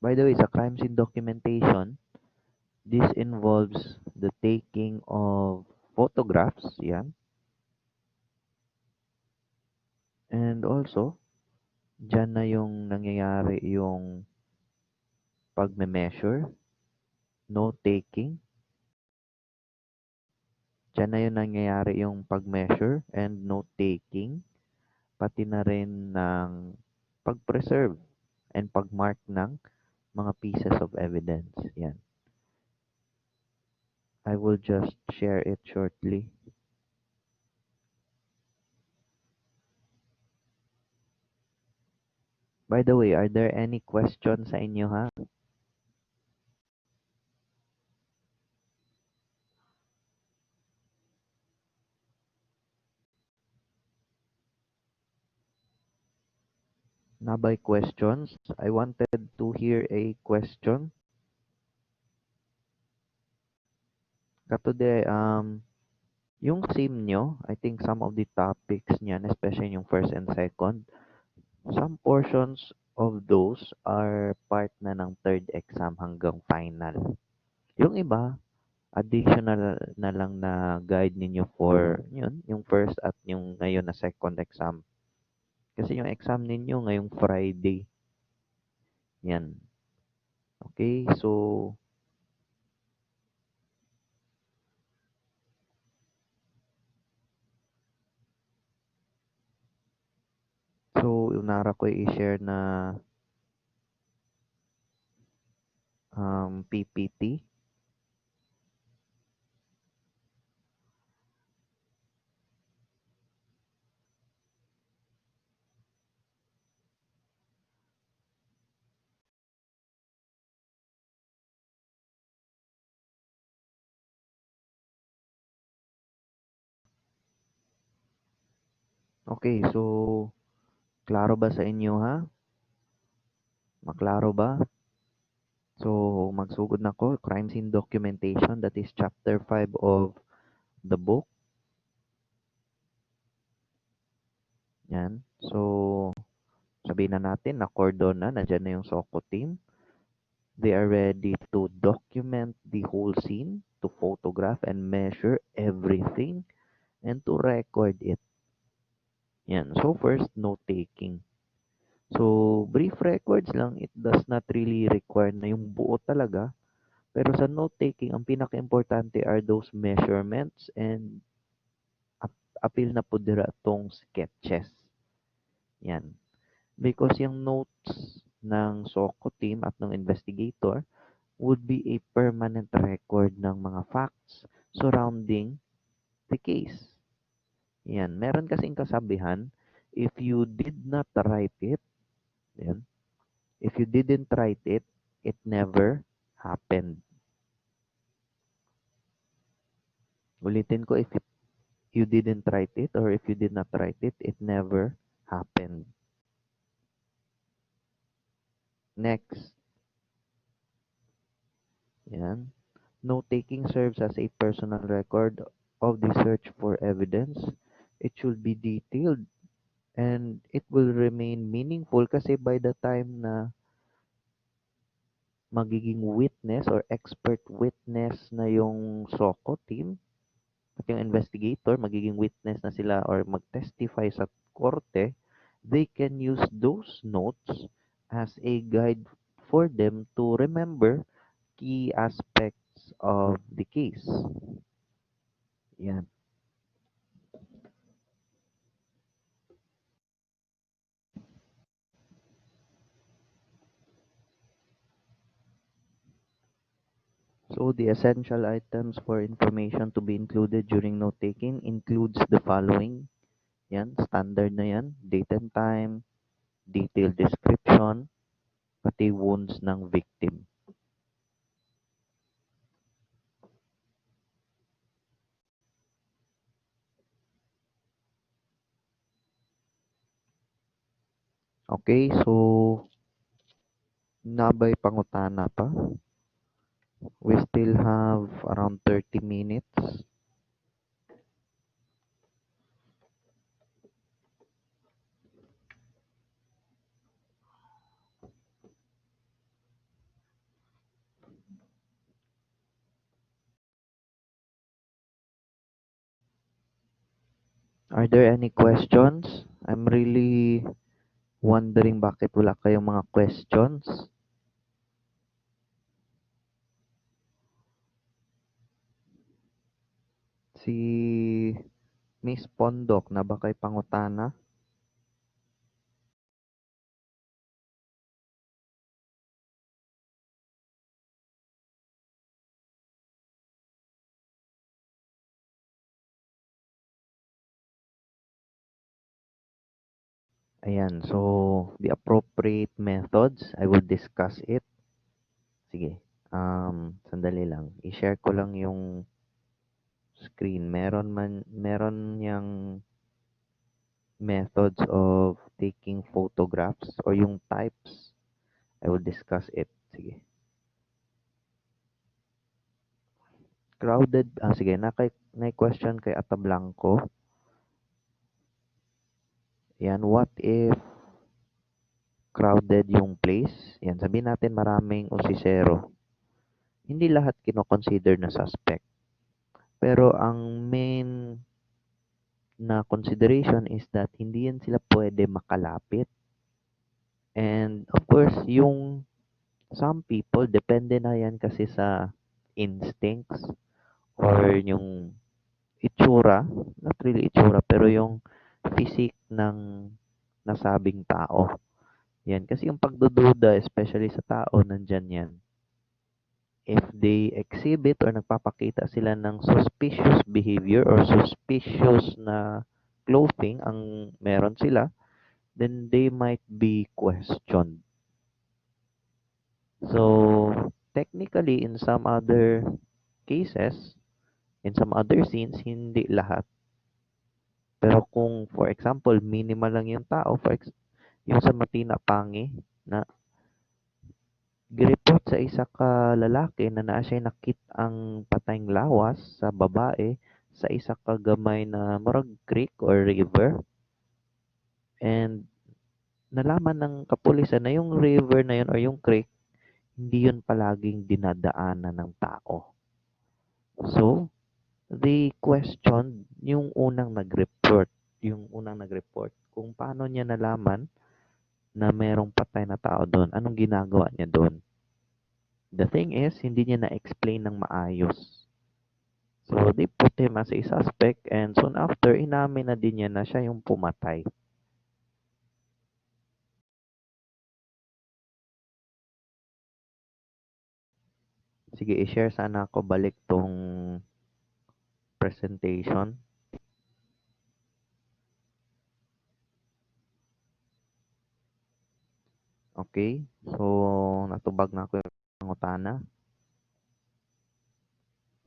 By the way, sa crime scene documentation, this involves the taking of photographs, yan. And also, dyan na yung nangyayari yung pagme-measure, note-taking. Dyan na yung nangyayari yung pag-measure and note-taking, pati na rin ng pag-preserve and pag-mark ng mga pieces of evidence. Yan. I will just share it shortly. By the way, are there any questions sa inyo ha? Nabay questions? I wanted to hear a question. Katoday, yung SIM nyo, I think some of the topics niyan, especially yung first and second, some portions of those are part na ng third exam hanggang final. Yung iba, additional na lang na guide ninyo for yun, yung first at yung ngayon na second exam. Kasi yung exam ninyo ngayong Friday. Yan. Okay, unara ko i-share na PPT. Okay, klaro ba sa inyo ha? Maklaro ba? So, magsugod na ko, crime scene documentation, that is chapter 5 of the book. Yan. So, sabihin na natin na cordon na, nandyan na yung SOCO team. They are ready to document the whole scene, to photograph and measure everything, and to record it. Yan. So, first, note-taking. So, brief records lang, it does not really require na yung buo talaga. Pero sa note-taking, ang pinaka-importante are those measurements and apil na po dira tong sketches. Yan. Because yung notes ng SOCO team at ng investigator would be a permanent record ng mga facts surrounding the case. Yan. Meron kasing kasabihan, if you did not write it, yan, if you didn't write it, it never happened. Ulitin ko, if you didn't write it or if you did not write it, it never happened. Next. Yan. Note-taking serves as a personal record of the search for evidence. It should be detailed and it will remain meaningful kasi by the time na magiging witness or expert witness na yung SOCO team at yung investigator, magiging witness na sila or mag-testify sa korte, they can use those notes as a guide for them to remember key aspects of the case. Yan. So the essential items for information to be included during note-taking includes the following. Yan, standard na yan. Date and time, detailed description, pati wounds ng victim. Okay, so nabay pangutana pa. We still have around 30 minutes. Are there any questions? I'm really wondering bakit wala kayong mga questions. Si Miss Pondok na ba kay pangutana? Ayan, so the appropriate methods, I will discuss it. Sige, sandali lang. I-share ko lang yung screen. Meron yung methods of taking photographs or yung types. I will discuss it. Sige. Crowded, sige, na question kay Ata Blanco. Yan, what if crowded yung place? Yan, sabihin natin maraming usisero. Hindi lahat kino-consider na suspect. Pero ang main na consideration is that hindi yan sila pwede makalapit. And of course, yung some people, depende na yan kasi sa instincts or yung itsura, not really itsura, pero yung physique ng nasabing tao. Yan, kasi yung pagdududa, especially sa tao, nandyan yan. If they exhibit or nagpapakita sila ng suspicious behavior or suspicious na clothing ang meron sila, then they might be questioned. So, technically, in some other cases, in some other scenes, hindi lahat. Pero kung, for example, minimal lang yung tao, yung sa Martina Pangi, na gireport sa isa ka lalaki na naa siya nakit ang patayng lawas sa babae sa isa ka gamay na murag creek or river. And nalaman ng kapulisan na yung river na yun or yung creek, hindi yun palaging dinadaanan ng tao. So, they questioned yung unang nag-report, kung paano niya nalaman na merong patay na tao doon, anong ginagawa niya doon. The thing is, hindi niya na-explain ng maayos. So, they put him as a suspect and soon after, inamin na din niya na siya yung pumatay. Sige, i-share sana ako balik tong presentation. Okay, so natubag na ako yung pangutana.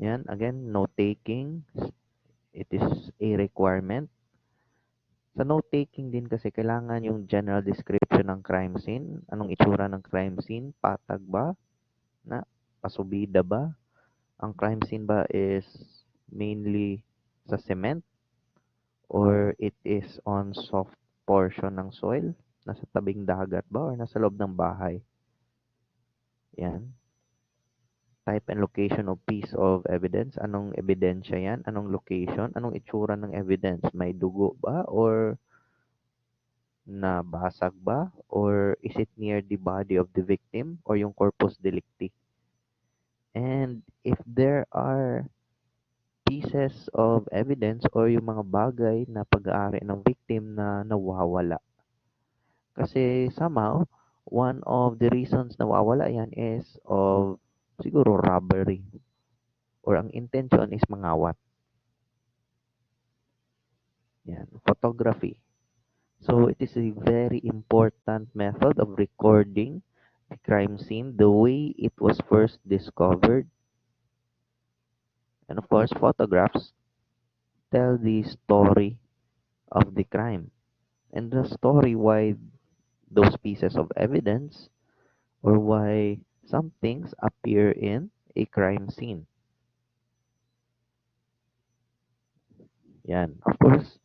Yan, again, note-taking. It is a requirement. Sa note-taking din kasi kailangan yung general description ng crime scene. Anong itsura ng crime scene? Patag ba? Na pasubida ba? Ang crime scene ba is mainly sa cement or it is on soft portion ng soil? Nasa tabing dagat ba or nasa loob ng bahay? Yan. Type and location of piece of evidence. Anong ebidensya yan? Anong location? Anong itsura ng evidence? May dugo ba or nabasag ba? Or is it near the body of the victim or yung corpus delicti? And if there are pieces of evidence or yung mga bagay na pag-aari ng victim na nawawala. Kasi somehow, one of the reasons nawawala yan is of siguro robbery or ang intention is mangawat. Yan, photography. So it is a very important method of recording the crime scene, the way it was first discovered. And of course, photographs tell the story of the crime and the story why those pieces of evidence or why some things appear in a crime scene. Yan. Of course,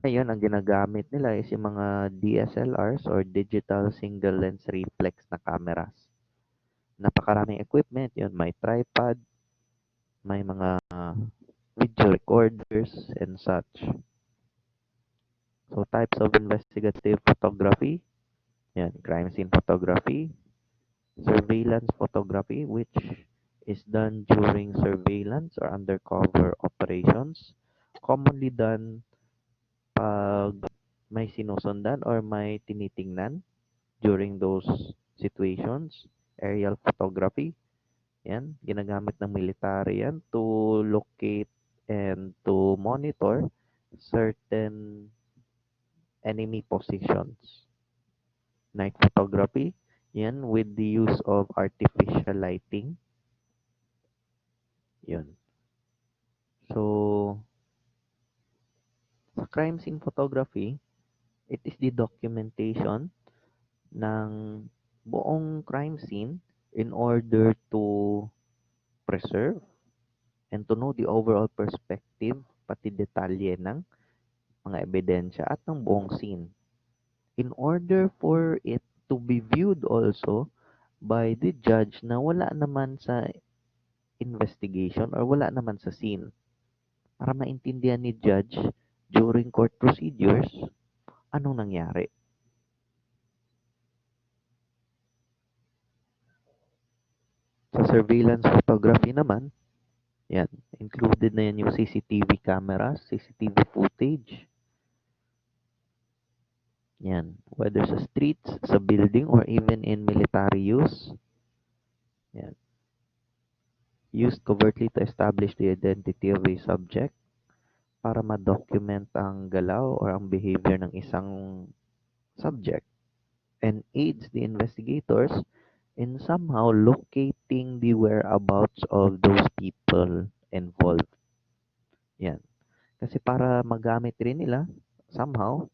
ngayon ang ginagamit nila is yung mga DSLRs or digital single lens reflex na cameras. Napakaraming equipment yun. May tripod, may mga video recorders and such. So types of investigative photography, yan, crime scene photography, surveillance photography, which is done during surveillance or undercover operations, commonly done pag may sinusundan or may tinitingnan during those situations. Aerial photography, yan, ginagamit ng military yan to locate and to monitor certain enemy positions. Night photography, yan, with the use of artificial lighting. Yun. So, sa crime scene photography, it is the documentation ng buong crime scene in order to preserve and to know the overall perspective, pati detalye ng mga ebidensya at ng buong scene. In order for it to be viewed also by the judge na wala naman sa investigation or wala naman sa scene. Para maintindihan ni judge during court procedures, anong nangyari? Sa surveillance photography naman, yan, included na yan yung CCTV cameras, CCTV footage. Yan, whether sa streets, sa building, or even in military use. Yan, used covertly to establish the identity of a subject para ma-document ang galaw or ang behavior ng isang subject and aids the investigators in somehow locating the whereabouts of those people involved. Yan. Kasi para magamit rin nila, somehow,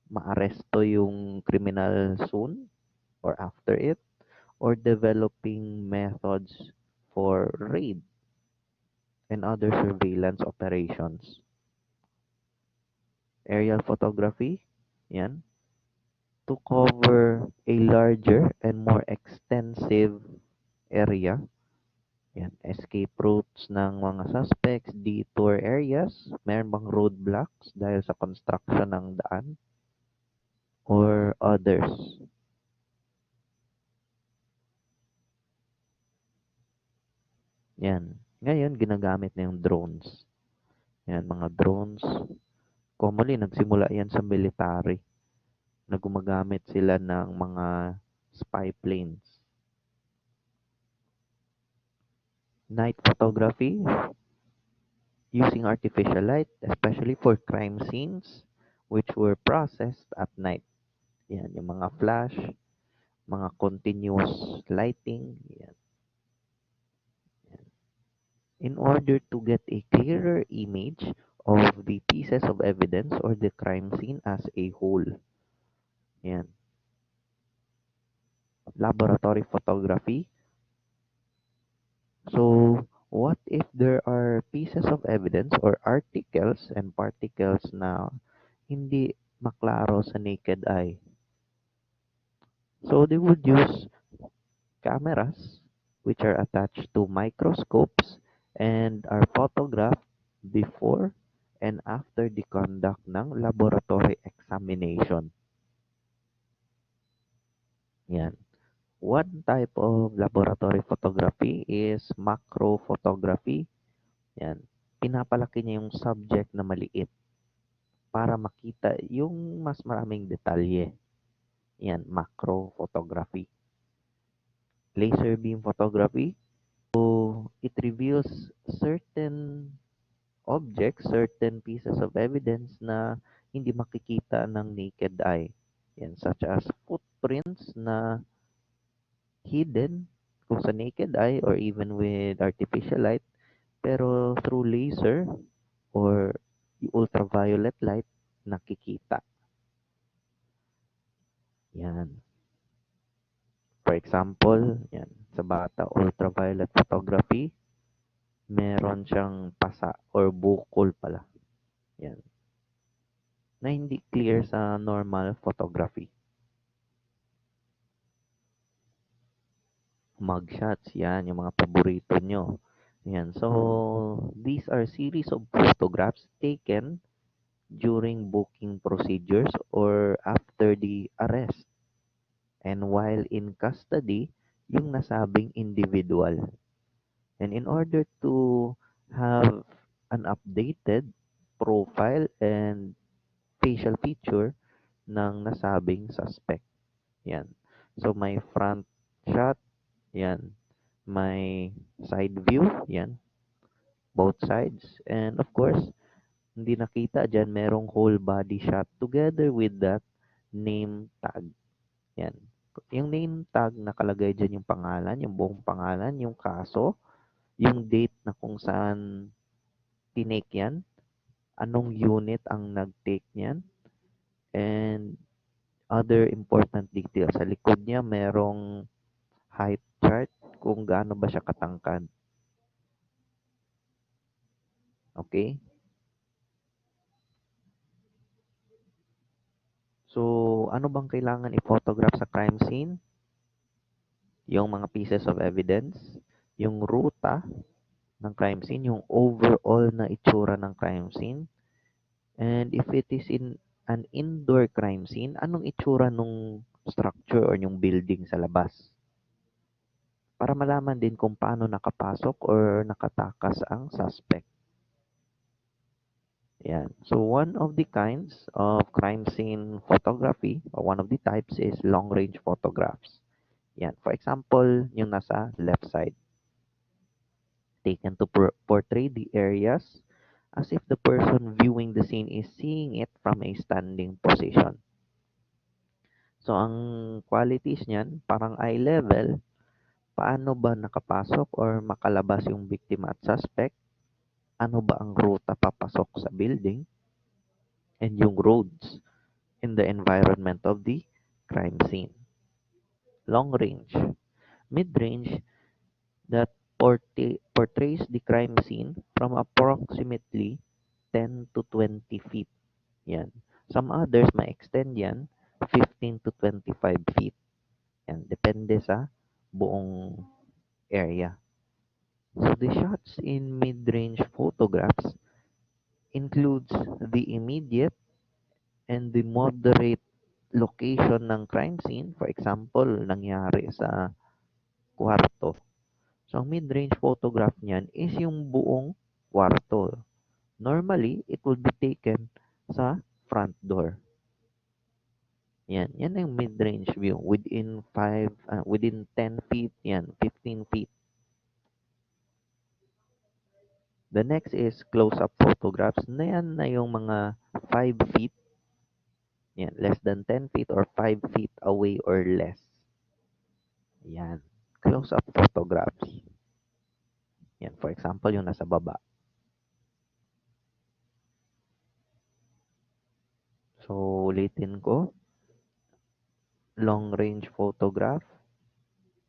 maaresto yung criminal soon or after it, or developing methods for raid and other surveillance operations. Aerial photography, yan, to cover a larger and more extensive area. Yan, escape routes ng mga suspects, detour areas, meron bang roadblocks dahil sa construction ng daan, or others. Yan. Ngayon, ginagamit na yung drones. Yan, mga drones. Commonly, nagsimula yan sa military na gumagamit sila ng mga spy planes. Night photography, using artificial light, especially for crime scenes, which were processed at night. Yan, yung mga flash, mga continuous lighting. Yan. In order to get a clearer image of the pieces of evidence or the crime scene as a whole. Yan. Laboratory photography. So, what if there are pieces of evidence or articles and particles na hindi maklaro sa naked eye? So, they would use cameras which are attached to microscopes and are photographed before and after the conduct ng laboratory examination. Yan. One type of laboratory photography is macro photography. Yan. Pinapalaki niya yung subject na maliit para makita yung mas maraming detalye. Yan, macro photography. Laser beam photography. So, it reveals certain objects, certain pieces of evidence na hindi makikita ng naked eye. Yan, such as footprints na hidden kung sa naked eye or even with artificial light, pero through laser or ultraviolet light, nakikita. Yan. For example, yan, sa bata, ultraviolet photography, meron siyang pasa or bukol pala. Yan. Na hindi clear sa normal photography. Mugshots, yan, yung mga paborito nyo. Yan. So, these are series of photographs taken during booking procedures or after the arrest and while in custody yung nasabing individual. And in order to have an updated profile and facial feature ng nasabing suspect. Yan. So, may front shot, yan. May side view, yan. Both sides. And of course, hindi nakita dyan, merong whole body shot together with that name tag. Yan. Yung name tag, nakalagay dyan yung pangalan, yung buong pangalan, yung kaso, yung date na kung saan tinake yan, anong unit ang nag-take niyan, and other important details. Sa likod niya, merong height chart kung gaano ba siya katangkad. Okay? So, ano bang kailangan i-photograph sa crime scene? Yung mga pieces of evidence, yung ruta ng crime scene, yung overall na itsura ng crime scene, And if it is in an indoor crime scene, anong itsura nung structure or yung building sa labas? Para malaman din kung paano nakapasok or nakatakas ang suspect. Yan. So one of the kinds of crime scene photography or one of the types is long range photographs. Yan. For example, yung nasa left side, taken to portray the areas as if the person viewing the scene is seeing it from a standing position. So ang qualities niyan, parang eye level, paano ba nakapasok or makalabas yung biktima at suspect? Ano ba ang ruta papasok sa building? And yung roads in the environment of the crime scene. Long range. Mid-range that portrays the crime scene from approximately 10 to 20 feet. Yan. Some others may extend yan 15 to 25 feet. Yan. Depende sa buong area. So the shots in mid-range photographs includes the immediate and the moderate location ng crime scene. For example, nangyari sa kwarto. So ang mid-range photograph niyan is yung buong kwarto. Normally, it will be taken sa front door. Yan, yan yung mid-range view within 10 feet, yan, 15 feet. The next is close-up photographs. Na yan na yung mga 5 feet, yan, less than 10 feet or 5 feet away or less. Yan, close-up photographs. Yan, for example, yung nasa baba. So, ulitin ko, long-range photograph,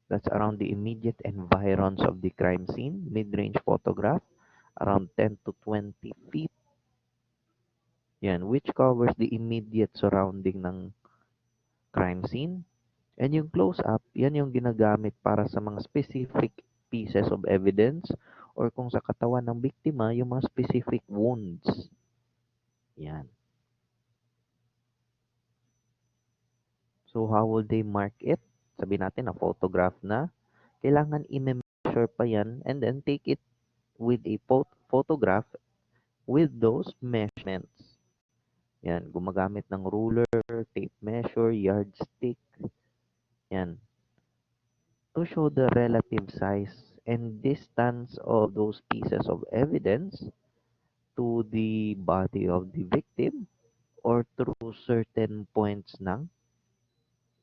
that's around the immediate environs of the crime scene. Mid-range photograph, around 10 to 20 feet. Yan, which covers the immediate surrounding ng crime scene. And yung close-up, yan yung ginagamit para sa mga specific pieces of evidence or kung sa katawan ng biktima, yung mga specific wounds. Yan. So, how will they mark it? Sabi natin na photograph na. Kailangan i-measure pa yan and then take it with a photograph with those measurements. Yan, gumagamit ng ruler, tape measure, yardstick. Yan, to show the relative size and distance of those pieces of evidence to the body of the victim or through certain points ng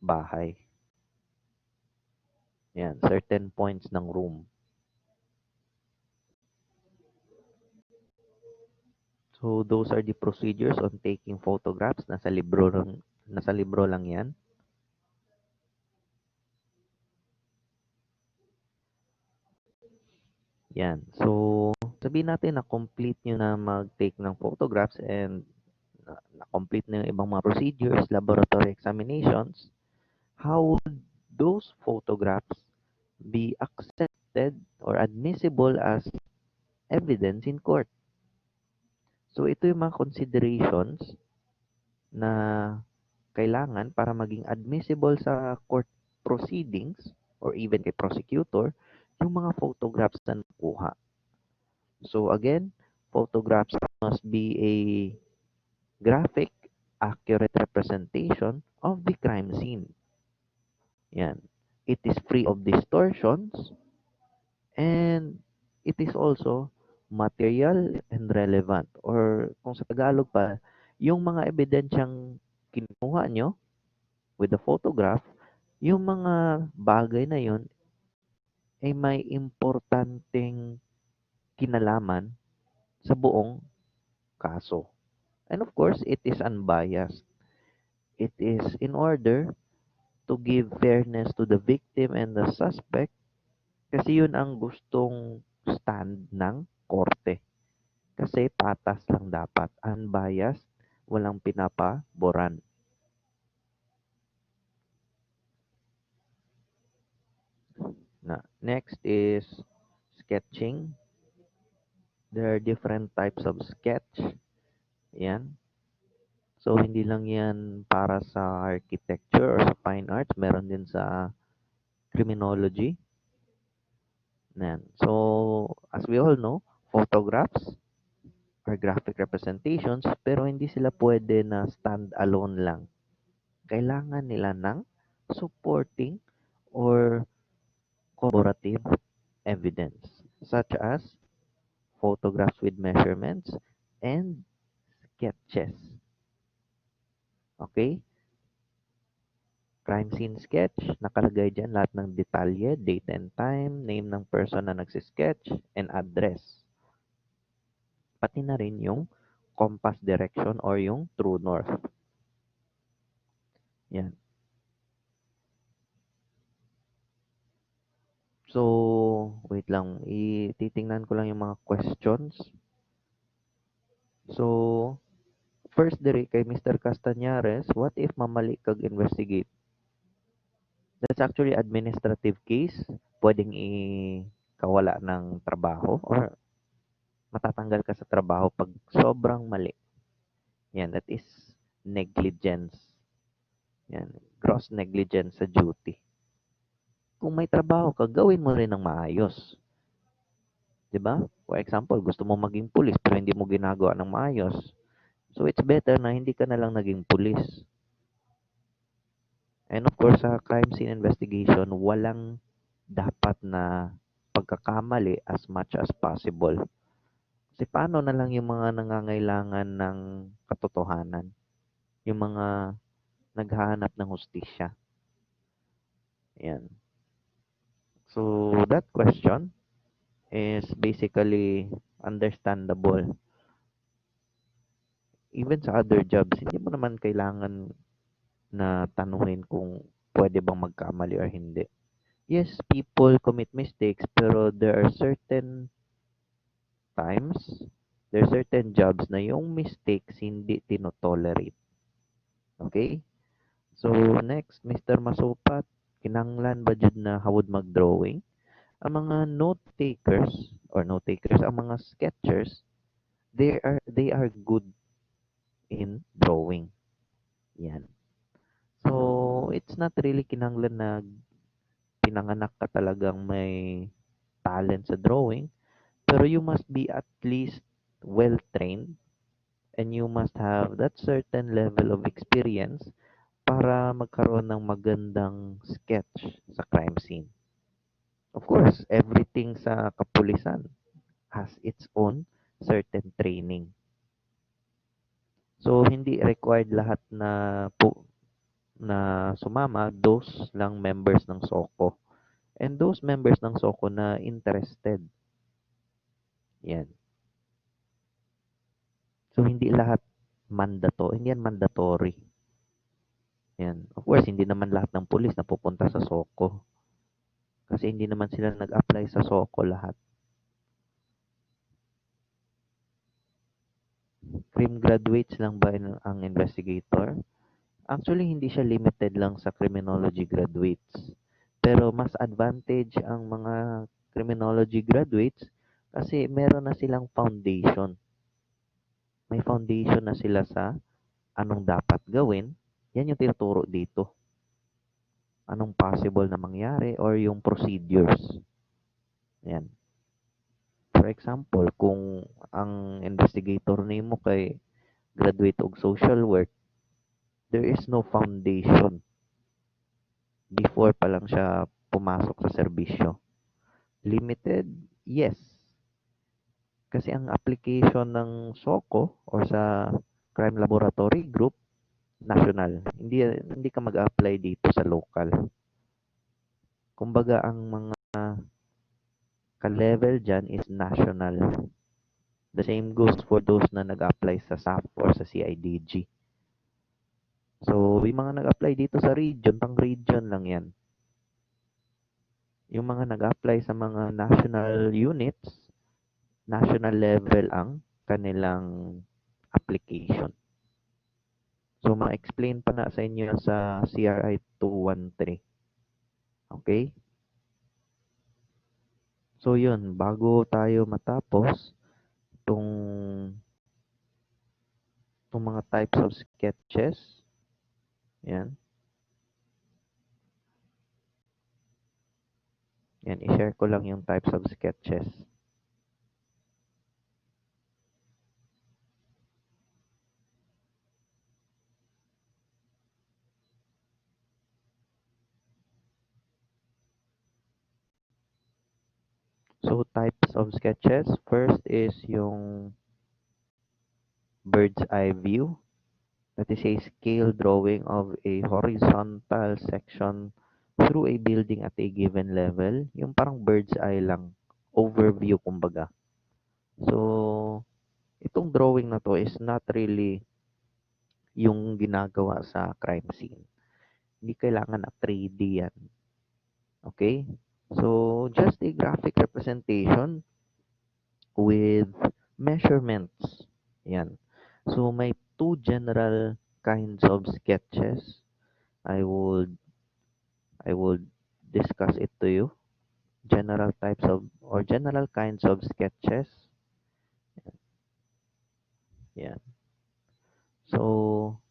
bahay. Yan, certain points ng room. So those are the procedures on taking photographs. Nasa libro lang 'yan. Yan. So sabihin natin na complete niyo na mag-take ng photographs and na-complete na yung ibang mga procedures, laboratory examinations. How would those photographs be accepted or admissible as evidence in court? So ito yung mga considerations na kailangan para maging admissible sa court proceedings or even kay prosecutor yung mga photographs na nakuha. So again, photographs must be a graphic, accurate representation of the crime scene. Yan. It is free of distortions and it is also material and relevant. Or kung sa Tagalog pa, yung mga ebidensyang kinuha nyo with the photograph, yung mga bagay na yun ay may importanteng kinalaman sa buong kaso. And of course, it is unbiased. It is in order to give fairness to the victim and the suspect kasi yun ang gustong stand ng korte. Kasi patas lang dapat, unbiased, walang pinapaboran. Next is sketching. There are different types of sketch. Yan. So, hindi lang yan para sa architecture or sa fine arts, meron din sa criminology. Yan. So, as we all know, photographs are graphic representations, pero hindi sila pwede na stand alone lang. Kailangan nila ng supporting or corroborative evidence, such as photographs with measurements and sketches. Okay? Crime scene sketch, nakalagay dyan lahat ng detalye, date and time, name ng person na nagsisketch, and address. Pati na rin yung compass direction or yung true north. Yan. So, wait lang. Titingnan ko lang yung mga questions. So, first diri kay Mr. Castañares, what if mamali kag investigate? That's actually administrative case. Pwedeng ikawala ng trabaho or matatanggal ka sa trabaho pag sobrang mali. Yan, that is negligence. Yan, gross negligence sa duty. Kung may trabaho ka, gawin mo rin ng maayos. 'Di ba? For example, gusto mo maging pulis pero hindi mo ginagawa ng maayos. So it's better na hindi ka na lang naging pulis. And of course, sa crime scene investigation, walang dapat na pagkakamali as much as possible. Kasi paano na lang yung mga nangangailangan ng katotohanan, yung mga naghahanap ng hustisya. Yan. So that question is basically understandable. Even sa other jobs, hindi mo naman kailangan na tanuhin kung pwede bang magkamali or hindi. Yes, people commit mistakes, pero there are certain times, there are certain jobs na yung mistakes hindi tinotolerate. Okay? So, next, Mr. Masupat, kinanglan ba jud na hawod mag-drawing? Ang mga note takers, ang mga sketchers, they are good in drawing. Yan. So, it's not really kinanglan na pinanganak ka talagang may talent sa drawing, pero you must be at least well trained and you must have that certain level of experience para magkaroon ng magandang sketch sa crime scene. Of course, everything sa kapulisan has its own certain training. So, hindi required lahat na sumama, those lang members ng SOCO. And those members ng SOCO na interested. Yan. So, hindi yan mandatory. Yan. Of course, hindi naman lahat ng pulis na pupunta sa SOCO. Kasi hindi naman sila nag-apply sa SOCO lahat. Crime graduates lang ba ang investigator? Actually, hindi siya limited lang sa criminology graduates. Pero mas advantage ang mga criminology graduates kasi meron na silang foundation. May foundation na sila sa anong dapat gawin. Yan yung tinuturo dito. Anong possible na mangyari or yung procedures. Yan. For example, kung ang investigator nimo kay graduate og social work, there is no foundation before pa lang siya pumasok sa serbisyo. Limited? Yes. Kasi ang application ng SOCO or sa Crime Laboratory Group, national. Hindi ka mag-apply dito sa local. Kumbaga, ang mga ka-level dyan is national. The same goes for those na nag-apply sa SAP or sa CIDG. So, yung mga nag-apply dito sa region, pang region lang yan. Yung mga nag-apply sa mga national units, national level ang kanilang application. So, ma-explain pa na sa inyo sa CRI 213. Okay? So, yun. Bago tayo matapos itong itong mga types of sketches. Yan. Yan, i-share ko lang yung types of sketches. So, types of sketches. First is yung bird's eye view. That is a scale drawing of a horizontal section through a building at a given level. Yung parang bird's eye lang. Overview, kumbaga. So, itong drawing na to is not really yung ginagawa sa crime scene. Hindi kailangan na 3D yan. Okay? So, just a graphic representation with measurements. Yan. So, may two general kinds of sketches. I would discuss it to you. General types of or general kinds of sketches. Yan. So,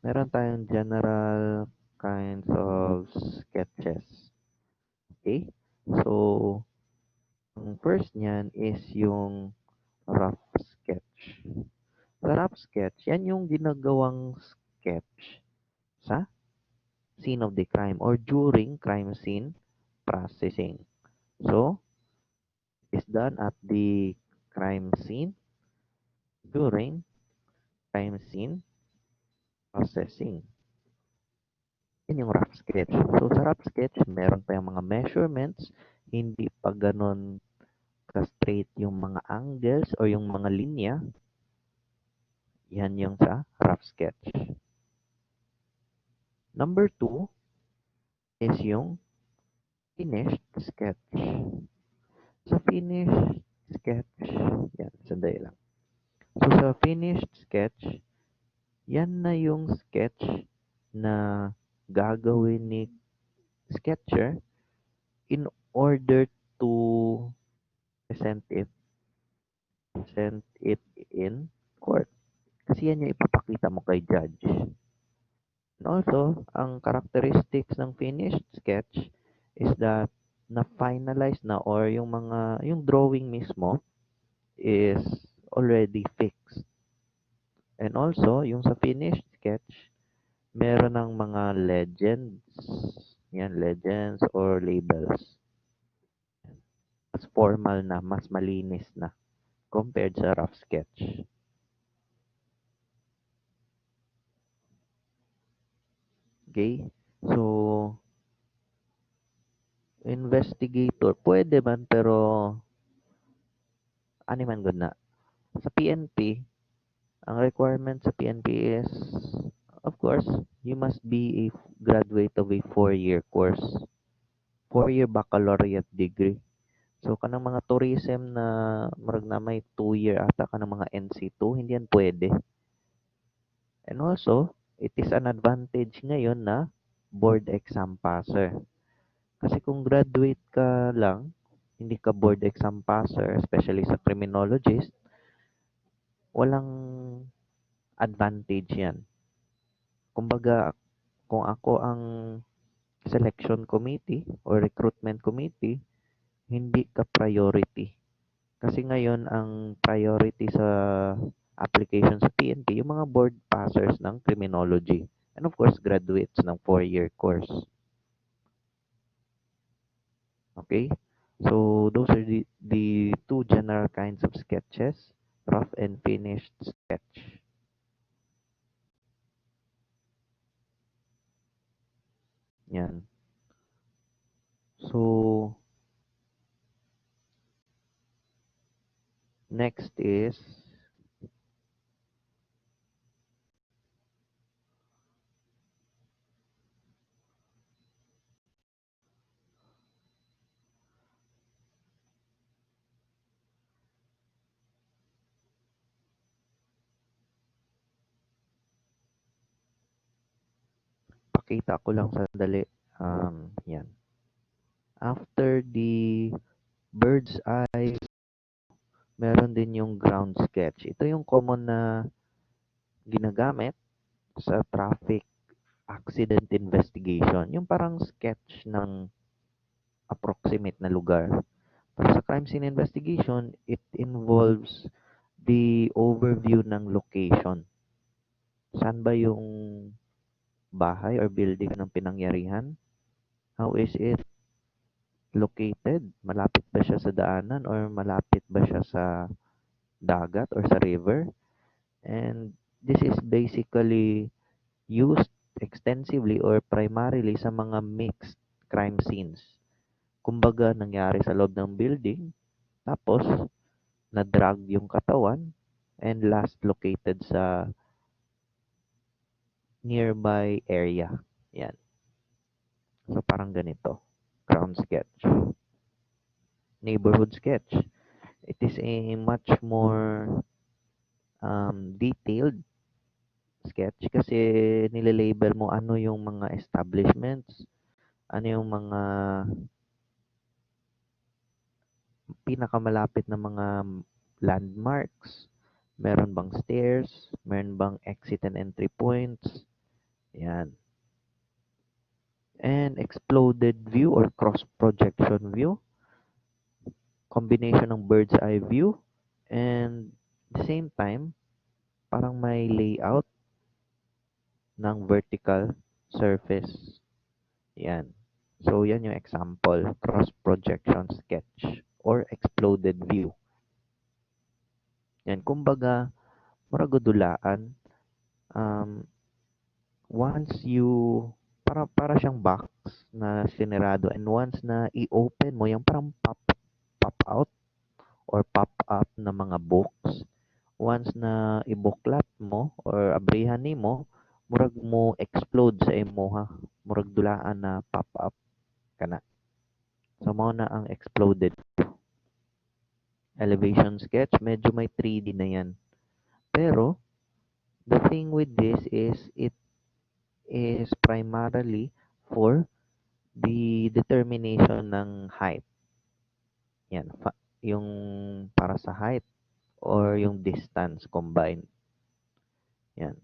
meron tayong general kinds of sketches. Okay? So, ang first niyan is yung rough sketch. Sa rough sketch, yan yung ginagawang sketch sa scene of the crime or during crime scene processing. So, it's done at the crime scene during crime scene processing. Yan yung rough sketch. So, sa rough sketch, meron pa yung mga measurements, hindi pa ganun ka-straight yung mga angles or yung mga linya. Yan yung sa rough sketch. Number 2 is yung finished sketch. Sa finished sketch, yan, sandali lang. So, sa finished sketch, yan na yung sketch na gagawin ni sketcher in order to present it, present it in court. Kasi yan yung ipapakita mo kay judge. And also, ang characteristics ng finished sketch is that na-finalize na or yung drawing mismo is already fixed. And also, yung sa finished sketch, meron ng mga legends. Yan, legends or labels. Mas formal na, mas malinis na compared sa rough sketch. Okay? So, investigator, pwede man pero ano man good na. Sa PNP, ang requirement sa PNP is, of course, you must be a graduate of a 4-year course. 4-year baccalaureate degree. So, kanang mga tourism na marag na may 2-year ata kanang mga NC2, hindi yan pwede. And also, it is an advantage ngayon na board exam passer. Kasi kung graduate ka lang, hindi ka board exam passer, especially sa criminologist, walang advantage yan. Kumbaga, kung ako ang selection committee or recruitment committee, hindi ka priority. Kasi ngayon, ang priority sa application sa PNP, yung mga board passers ng criminology. And of course, graduates ng 4-year course. Okay? So, those are the two general kinds of sketches, rough and finished sketch. Yan. So, next is pakita ko lang sandali. Yan. After the bird's eye meron din yung ground sketch. Ito yung common na ginagamit sa traffic accident investigation. Yung parang sketch ng approximate na lugar. Pero sa crime scene investigation, it involves the overview ng location. Saan ba yung bahay or building ng pinangyarihan? How is it located? Malapit ba siya sa daanan or malapit ba siya sa dagat or sa river? And this is basically used extensively or primarily sa mga mixed crime scenes. Kumbaga, nangyari sa loob ng building, tapos na-drag yung katawan, and last located sa nearby area. Yan. So, parang ganito. Ground sketch. Neighborhood sketch. It is a much more detailed sketch kasi nililabel mo ano yung mga establishments, ano yung mga pinakamalapit na mga landmarks, meron bang stairs, meron bang exit and entry points, yan. And exploded view or cross projection view, combination ng bird's eye view, and the same time, parang may layout ng vertical surface. Yan. So, yan yung example, cross projection sketch or exploded view. Yan, kumbaga, maragudulaan, once you, para siyang box na sinirado, and once na i-open mo, yung parang pop out or pop up na mga books, once na ibuklat mo or abrihan nimo, murag mo explode sa imuha, murag dulaan na pop up kana. So, mao na ang exploded. Elevation sketch, medyo may 3D na yan. Pero, the thing with this is, it is primarily for the determination ng height. Yan, yung para sa height or yung distance combined. Yan.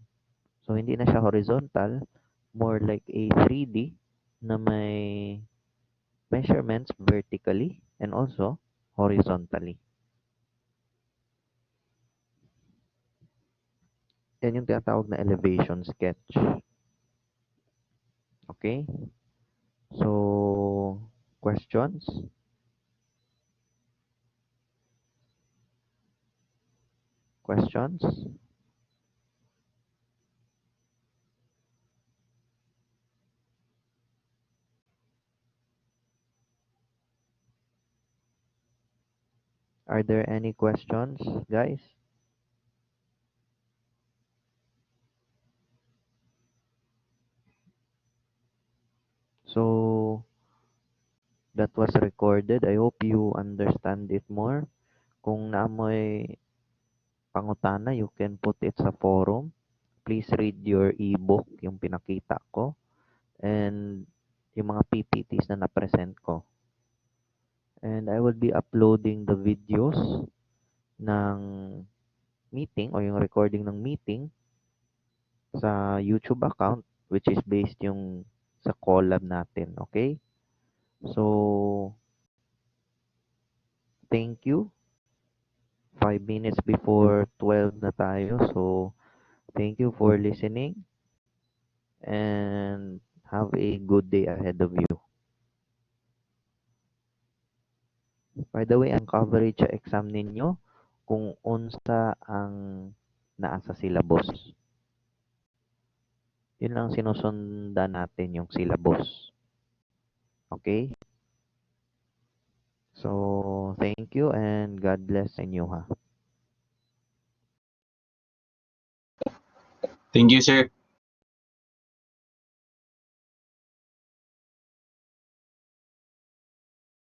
So, hindi na siya horizontal, more like a 3D na may measurements vertically and also horizontally. Yan yung tinatawag na elevation sketch. Okay? So, questions? Questions? Are there any questions, guys? So, that was recorded. I hope you understand it more. Kung naamoy pangutana, you can put it sa forum. Please read your ebook, yung pinakita ko, and yung mga PPTs na na-present ko. And I will be uploading the videos ng meeting o yung recording ng meeting sa YouTube account, which is based yung sa collab natin. Okay? So, thank you. 5 minutes before 12 na tayo. So, thank you for listening and have a good day ahead of you. By the way, ang coverage sa exam ninyo kung unsa ang naa sa syllabus. Yun lang sinusundan natin yung syllabus. Okay? So, thank you and God bless sa inyo ha. Thank you, sir.